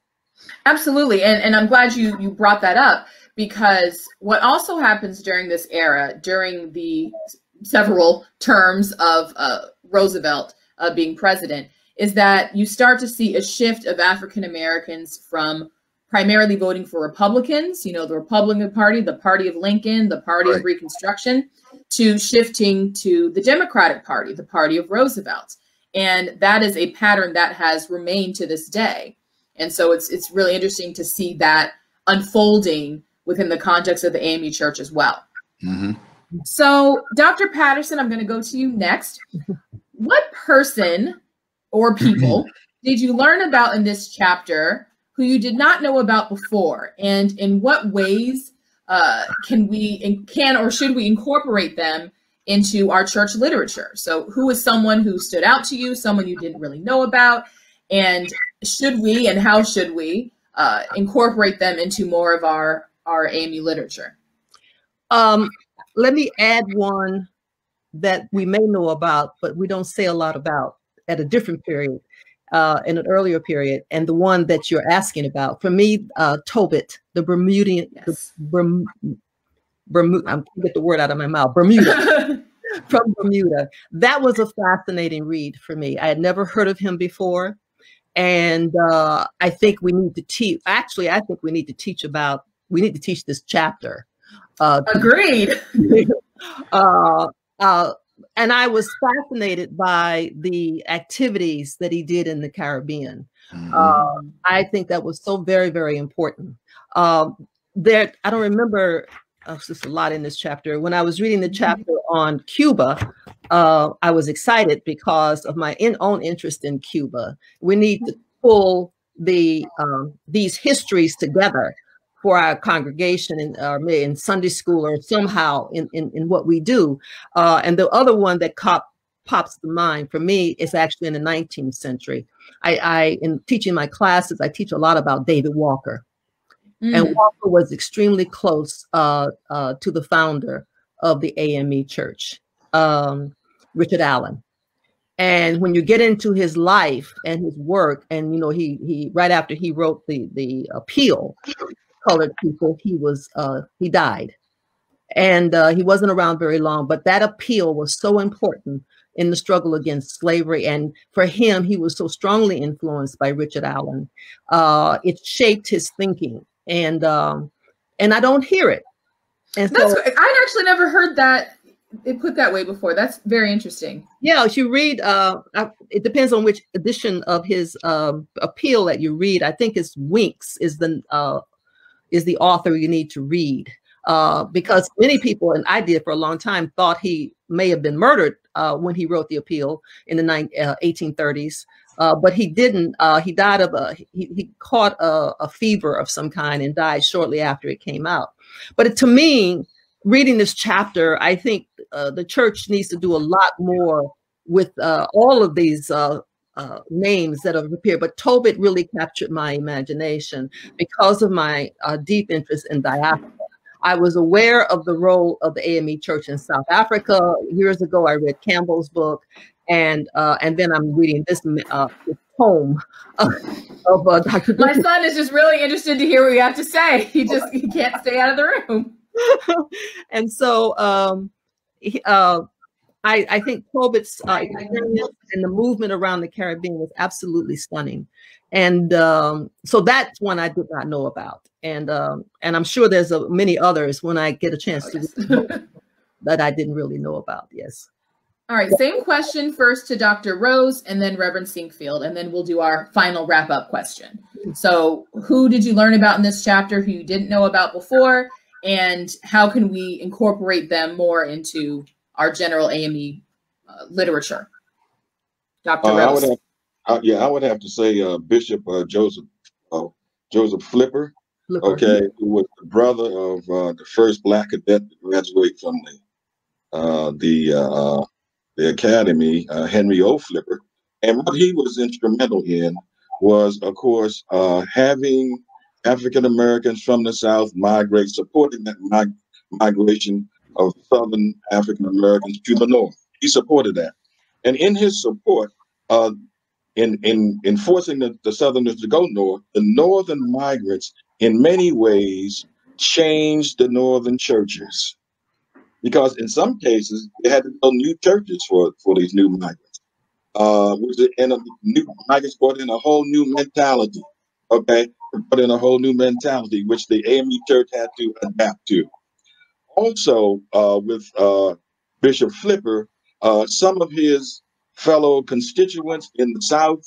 Absolutely. And I'm glad you brought that up, because what also happens during this era, during the several terms of Roosevelt being president, is that you start to see a shift of African Americans from primarily voting for Republicans, the Republican Party, the Party of Lincoln, the Party of Reconstruction, to shifting to the Democratic Party, the Party of Roosevelt. And that is a pattern that has remained to this day. And so it's really interesting to see that unfolding within the context of the AME Church as well. Mm-hmm. So, Dr. Patterson, I'm going to go to you next. What person or people did you learn about in this chapter who you did not know about before? And in what ways can or should we incorporate them into our church literature? So who is someone who stood out to you, someone you didn't really know about? And should we and how should we incorporate them into more of our AME literature? Let me add one that we may know about, but we don't say a lot about at a different period, in an earlier period, and the one that you're asking about. For me, Tobit, the Bermudian, yes. I'm get the word out of my mouth, Bermuda, from Bermuda. That was a fascinating read for me. I had never heard of him before. And I think we need to teach, actually, I think we need to teach this chapter. Agreed. And I was fascinated by the activities that he did in the Caribbean. Mm-hmm. I think that was so very, very important. I don't remember, there's a lot in this chapter. When I was reading the chapter on Cuba, I was excited because of my own interest in Cuba. We need to pull these histories together for our congregation in Sunday school or somehow in what we do. And the other one that pops to mind for me is actually in the 19th century. In teaching my classes, I teach a lot about David Walker. And Walker was extremely close to the founder of the AME Church, Richard Allen. And when you get into his life and his work, and he right after he wrote the appeal, colored people, he died. And he wasn't around very long, but that appeal was so important in the struggle against slavery. And for him, he was so strongly influenced by Richard Allen. It shaped his thinking, and I don't hear it. And That's, so I'd actually never heard that it put that way before. That's very interesting. yeah, if you read, it depends on which edition of his appeal that you read. I think it's Winks is the author you need to read. Because many people, and I did for a long time, thought he may have been murdered when he wrote the appeal in the 1830s. But he didn't. He died of he caught a fever of some kind and died shortly after it came out. But to me, reading this chapter, I think the church needs to do a lot more with all of these names that have appeared. But Tobit really captured my imagination because of my deep interest in diaspora. I was aware of the role of the AME Church in South Africa. Years ago, I read Campbell's book, and then I'm reading this tome of Dr. My son is just really interested to hear what you have to say. He can't stay out of the room. And so I think Tobit's experience and the movement around the Caribbean was absolutely stunning. And so that's one I did not know about. And I'm sure there's many others when I get a chance to read that I didn't really know about. Yes. All right. Same question first to Dr. Rose and then Reverend Sinkfield, and then we'll do our final wrap-up question. So who did you learn about in this chapter who you didn't know about before? And how can we incorporate them more into our general AME literature? Dr. Rose. I would have to say Bishop Joseph Flipper. Okay, who was the brother of the first Black cadet to graduate from the academy, Henry O. Flipper. And what he was instrumental in was, of course, having African Americans from the South migrate, supporting that migration of Southern African Americans to the North. He supported that. And in his support, in forcing the Southerners to go north, the Northern migrants in many ways changed the Northern churches, because in some cases they had to build new churches for these new migrants. New migrants brought in a whole new mentality. Okay, brought in a whole new mentality, which the AME Church had to adapt to. Also, with Bishop Flipper, some of his fellow constituents in the South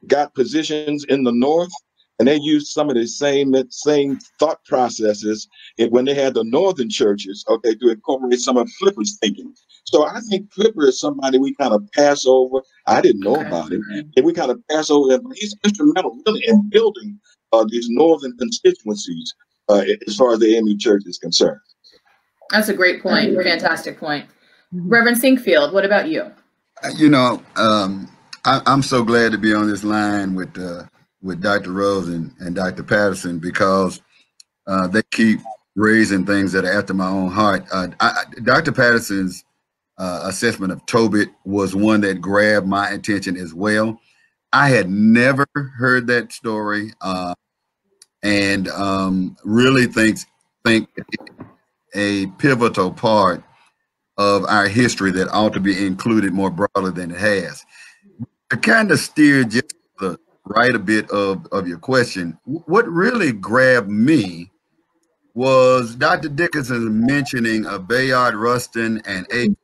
got positions in the North, and they used some of the same thought processes when they had the Northern churches, okay, to incorporate some of Flipper's thinking. So I think Flipper is somebody we kind of pass over. I didn't know about him, and we kind of pass over him. He's instrumental really in building these Northern constituencies as far as the AME Church is concerned. That's a great point. Fantastic point. Reverend Sinkfield, what about you? You know, I'm so glad to be on this line with Dr. Rose and Dr. Patterson, because they keep raising things that are after my own heart. Dr. Patterson's assessment of Tobit was one that grabbed my attention as well. I had never heard that story, and really think a pivotal part of our history that ought to be included more broadly than it has. To kind of steer just the right a bit of your question, what really grabbed me was Dr. Dickinson mentioning Bayard Rustin and A.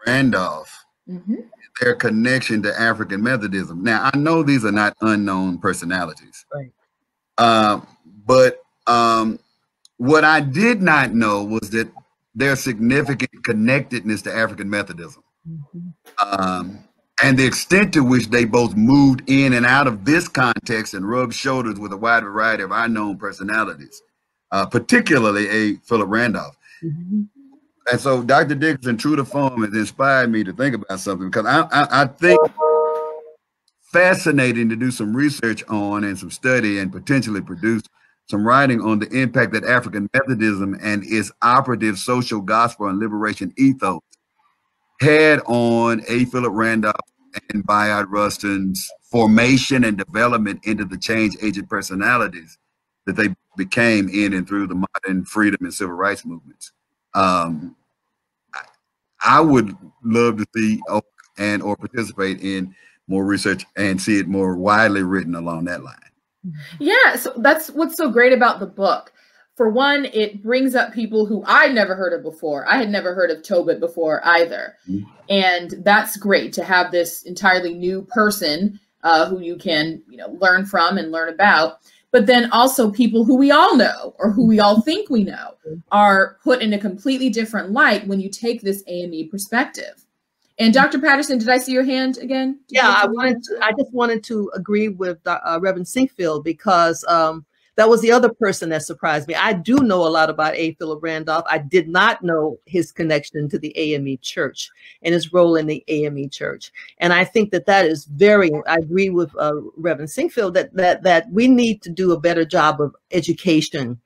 Randolph, their connection to African Methodism. Now, I know these are not unknown personalities, right? But what I did not know was that their significant connectedness to African Methodism, and the extent to which they both moved in and out of this context and rubbed shoulders with a wide variety of our known personalities, particularly A. Philip Randolph. And so Dr. Dickinson, true to form, has inspired me to think about something, because I think fascinating to do some research on and some study and potentially produce some writing on the impact that African Methodism and its operative social gospel and liberation ethos had on A. Philip Randolph and Bayard Rustin's formation and development into the change agent personalities that they became in and through the modern freedom and civil rights movements. I would love to see and or participate in more research and see it more widely written along that line. Yeah, so that's what's so great about the book. For one, it brings up people who I'd never heard of before. I had never heard of Tobit before either. Mm-hmm. And that's great to have this entirely new person who you can, learn from and learn about. But then also people who we all know or who we all think we know are put in a completely different light when you take this AME perspective. And Dr. Patterson, did I see your hand again? Yeah, I just wanted to agree with Reverend Sinkfield because that was the other person that surprised me. I do know a lot about A. Philip Randolph. I did not know his connection to the AME Church and his role in the AME Church. And I think that is I agree with Reverend Sinkfield that we need to do a better job of education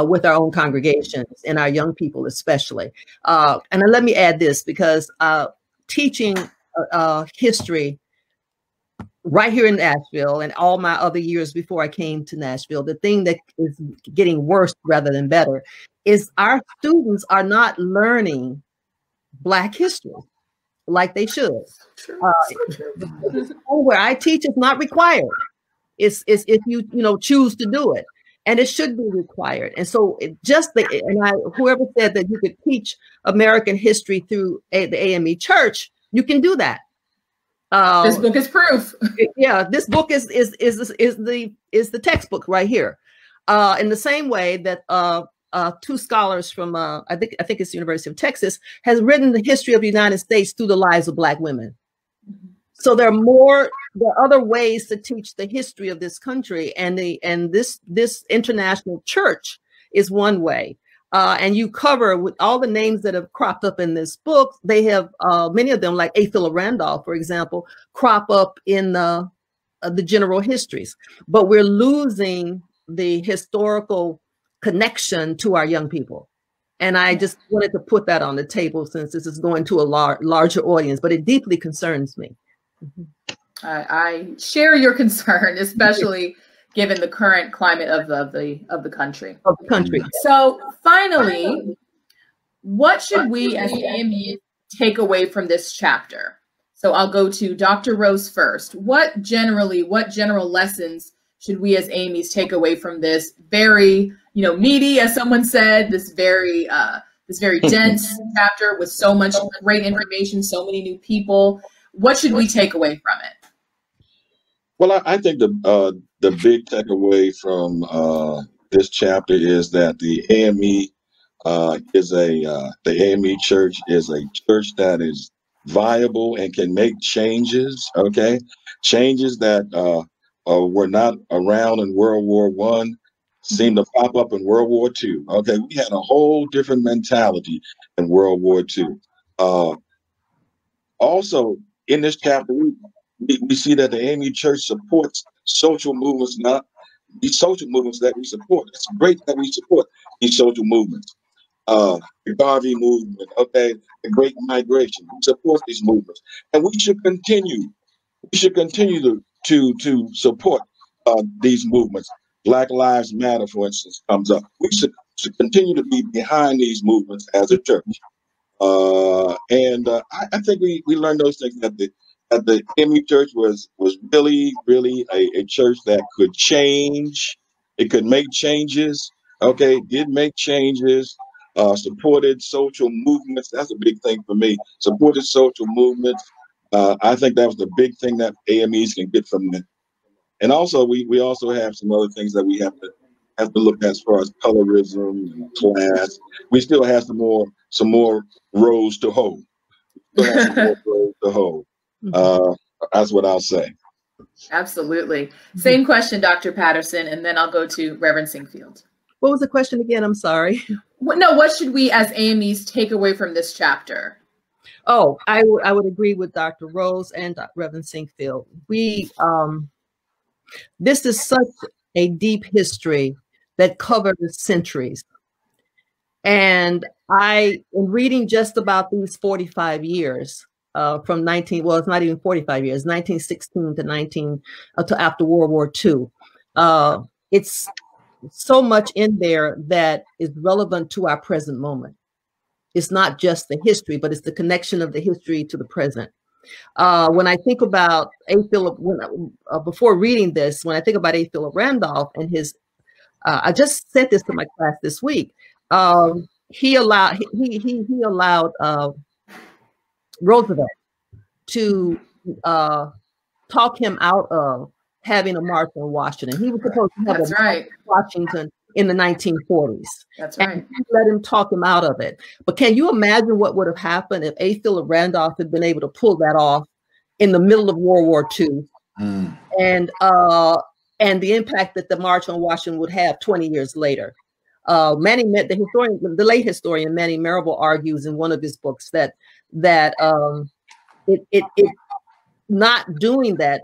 with our own congregations and our young people especially. And let me add this because teaching history right here in Nashville and all my other years before I came to Nashville, the thing that is getting worse rather than better is our students are not learning Black history like they should. Where I teach is not required. It's if you choose to do it, and it should be required. And so whoever said that you could teach American history through the AME Church, you can do that. This book is proof. Yeah, this book is the textbook right here. In the same way that two scholars from I think it's the University of Texas has written the history of the United States through the lives of Black women. So there are other ways to teach the history of this country, and this international church is one way. And you cover with all the names that have cropped up in this book. They have many of them, like A. Philip Randolph, for example, crop up in the general histories. But we're losing the historical connection to our young people. And I just wanted to put that on the table since this is going to a larger audience, but it deeply concerns me. I share your concern, especially given the current climate of the country. So finally, what should we as AME take away from this chapter? So I'll go to Dr. Rose first. What general lessons should we as AMEs take away from this very, meaty, as someone said, this very dense chapter with so much great information, so many new people? What should we take away from it? Well, I think the big takeaway from this chapter is that the AME the AME Church is a church that is viable and can make changes. Okay, changes that were not around in World War I seemed to pop up in World War II. Okay, we had a whole different mentality in World War II. Also, in this chapter, we see that the AME Church supports social movements, not these social movements that we support. It's great that we support these social movements. The Garvey movement, okay, the Great Migration. We support these movements, and we should continue. We should continue to support these movements. Black Lives Matter, for instance, comes up. We should continue to be behind these movements as a church. I think we learned those things that the AME Church was really a church that could change. It could make changes. Okay, did make changes. Supported social movements. That's a big thing for me. Supported social movements. I think that was the big thing that AMEs can get from them. And also, we also have some other things that we have to look at as far as colorism and class. We still have some more rows to hoe. That's what I'll say. Absolutely. Same question, Dr. Patterson, and then I'll go to Reverend Sinkfield. What was the question again? I'm sorry. What should we as AMEs take away from this chapter? Oh, I would agree with Dr. Rose and Reverend Sinkfield. This is such a deep history that covers centuries. And in reading just about these 45 years from it's not even 45 years, 1916 to after World War II. It's so much in there that is relevant to our present moment. It's not just the history, but it's the connection of the history to the present. When I think about A. Philip, before reading this, when I think about A. Philip Randolph and his, I just said this to my class this week. He allowed Roosevelt to talk him out of having a march on Washington. He was supposed to have a march on Washington in the 1940s. That's right. And he let him talk him out of it. But can you imagine what would have happened if A. Philip Randolph had been able to pull that off in the middle of World War II? And the impact that the March on Washington would have 20 years later. The late historian Manny Marable argues in one of his books that it not doing that,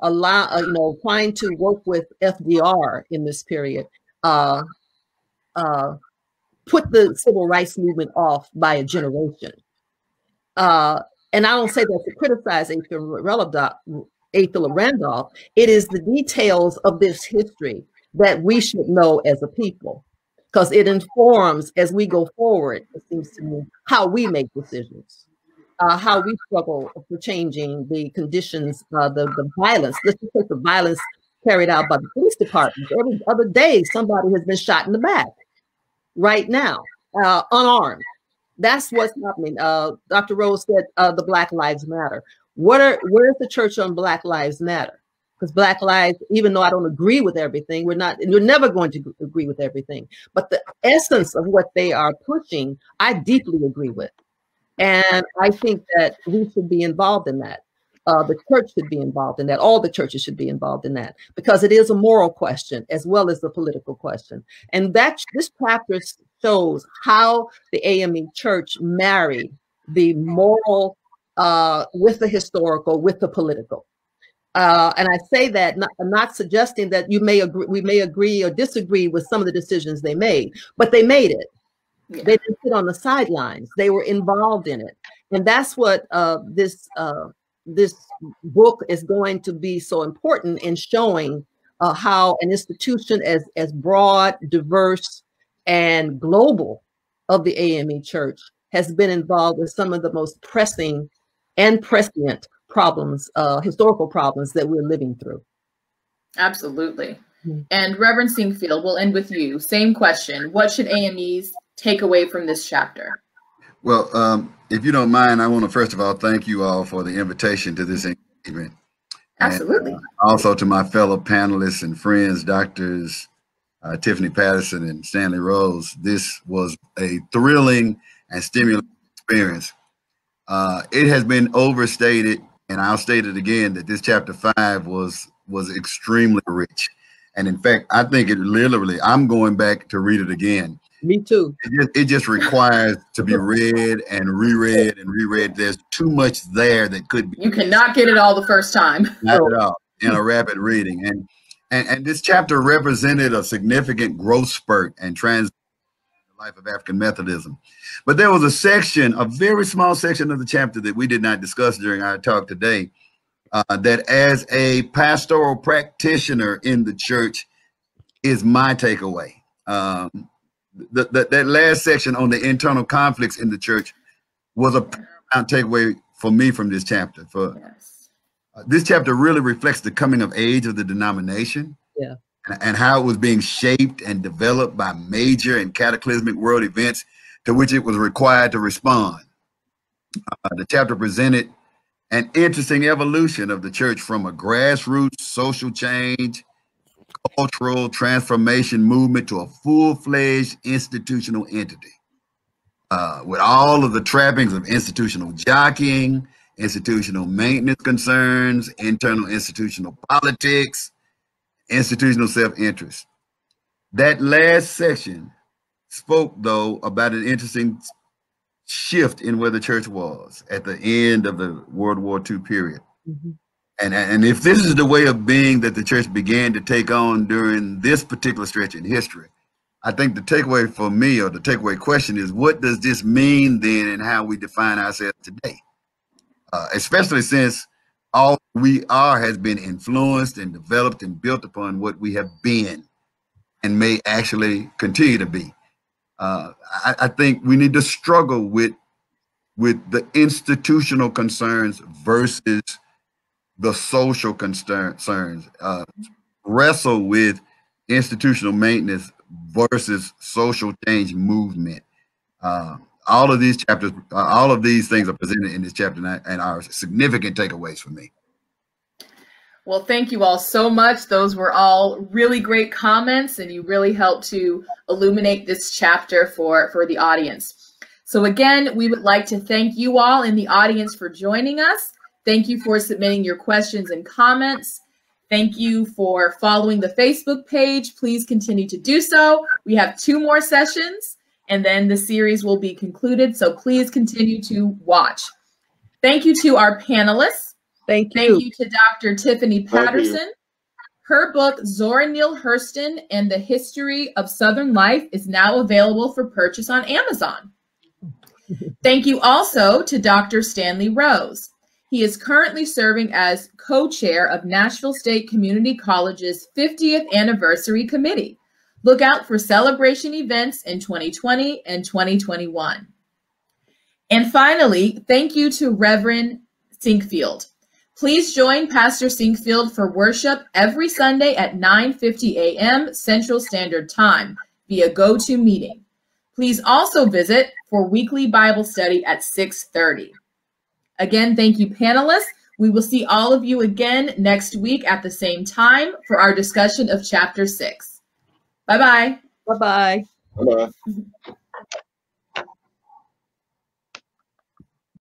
trying to work with FDR in this period, put the civil rights movement off by a generation. And I don't say that to criticize A. Philip Randolph. It is the details of this history that we should know as a people, because it informs, as we go forward, it seems to me, how we make decisions, how we struggle for changing the conditions, the violence. Let's just take the violence carried out by the police department. Every other day, somebody has been shot in the back. Right now, unarmed. That's what's happening. Dr. Rose said the Black Lives Matter. Where's the church on Black Lives Matter? Because Black lives, even though I don't agree with everything, we're never going to agree with everything. But the essence of what they are pushing, I deeply agree with. And I think that we should be involved in that. The church should be involved in that. All the churches should be involved in that, because it is a moral question as well as the political question. And this chapter shows how the AME Church married the moral with the historical, with the political. And I say that not suggesting that we may agree or disagree with some of the decisions they made, but they made it. Yeah. They didn't sit on the sidelines. They were involved in it. And that's what this book is going to be so important in showing how an institution as broad, diverse, and global of the AME Church has been involved with some of the most pressing and prescient problems, historical problems that we're living through. Absolutely. Mm-hmm. And Reverend Singfield, we'll end with you. Same question. What should AMEs take away from this chapter? Well, if you don't mind, I want to first of all thank you all for the invitation to this engagement. Absolutely. And, also to my fellow panelists and friends, Doctors Tiffany Patterson and Stanley Rose. This was a thrilling and stimulating experience. It has been overstated, and I'll state it again, that this chapter 5 was extremely rich. And in fact, I think it literally, I'm going back to read it again. Me too. It just requires to be read and reread and reread. There's too much there that could be. You cannot get it all the first time. Not at all, in a rapid reading. And this chapter represented a significant growth spurt and transition in the life of African Methodism. But there was a section, a very small section of the chapter that we did not discuss during our talk today, that as a pastoral practitioner in the church is my takeaway. That last section on the internal conflicts in the church was a paramount takeaway for me from this chapter. This chapter really reflects the coming of age of the denomination, and how it was being shaped and developed by major and cataclysmic world events to which it was required to respond. The chapter presented an interesting evolution of the church from a grassroots social change, cultural transformation movement to a full-fledged institutional entity, with all of the trappings of institutional jockeying, institutional maintenance concerns, internal institutional politics, institutional self-interest. That last section spoke, though, about an interesting shift in where the church was at the end of the World War II period. Mm-hmm. And if this is the way of being that the church began to take on during this particular stretch in history, I think the takeaway for me, or the takeaway question, is what does this mean then in how we define ourselves today? Especially since all we are has been influenced and developed and built upon what we have been and may actually continue to be. I think we need to struggle with with the institutional concerns versus the social concerns. Wrestle with institutional maintenance versus social change movement. All of these chapters, all of these things are presented in this chapter and are significant takeaways for me. Well, thank you all so much. Those were all really great comments, and you really helped to illuminate this chapter for the audience. So again, we would like to thank you all in the audience for joining us. Thank you for submitting your questions and comments. Thank you for following the Facebook page. Please continue to do so. We have 2 more sessions, and then the series will be concluded. So please continue to watch. Thank you to our panelists. Thank you. Thank you to Dr. Tiffany Patterson. Her book, Zora Neale Hurston and the History of Southern Life, is now available for purchase on Amazon. Thank you also to Dr. Stanley Rose. He is currently serving as co-chair of Nashville State Community College's 50th Anniversary Committee. Look out for celebration events in 2020 and 2021. And finally, thank you to Reverend Sinkfield. Please join Pastor Sinkfield for worship every Sunday at 9:50 a.m. Central Standard Time via GoToMeeting. Please also visit for weekly Bible study at 6:30. Again, thank you, panelists. We will see all of you again next week at the same time for our discussion of Chapter 6. Bye-bye. Bye-bye. Bye-bye.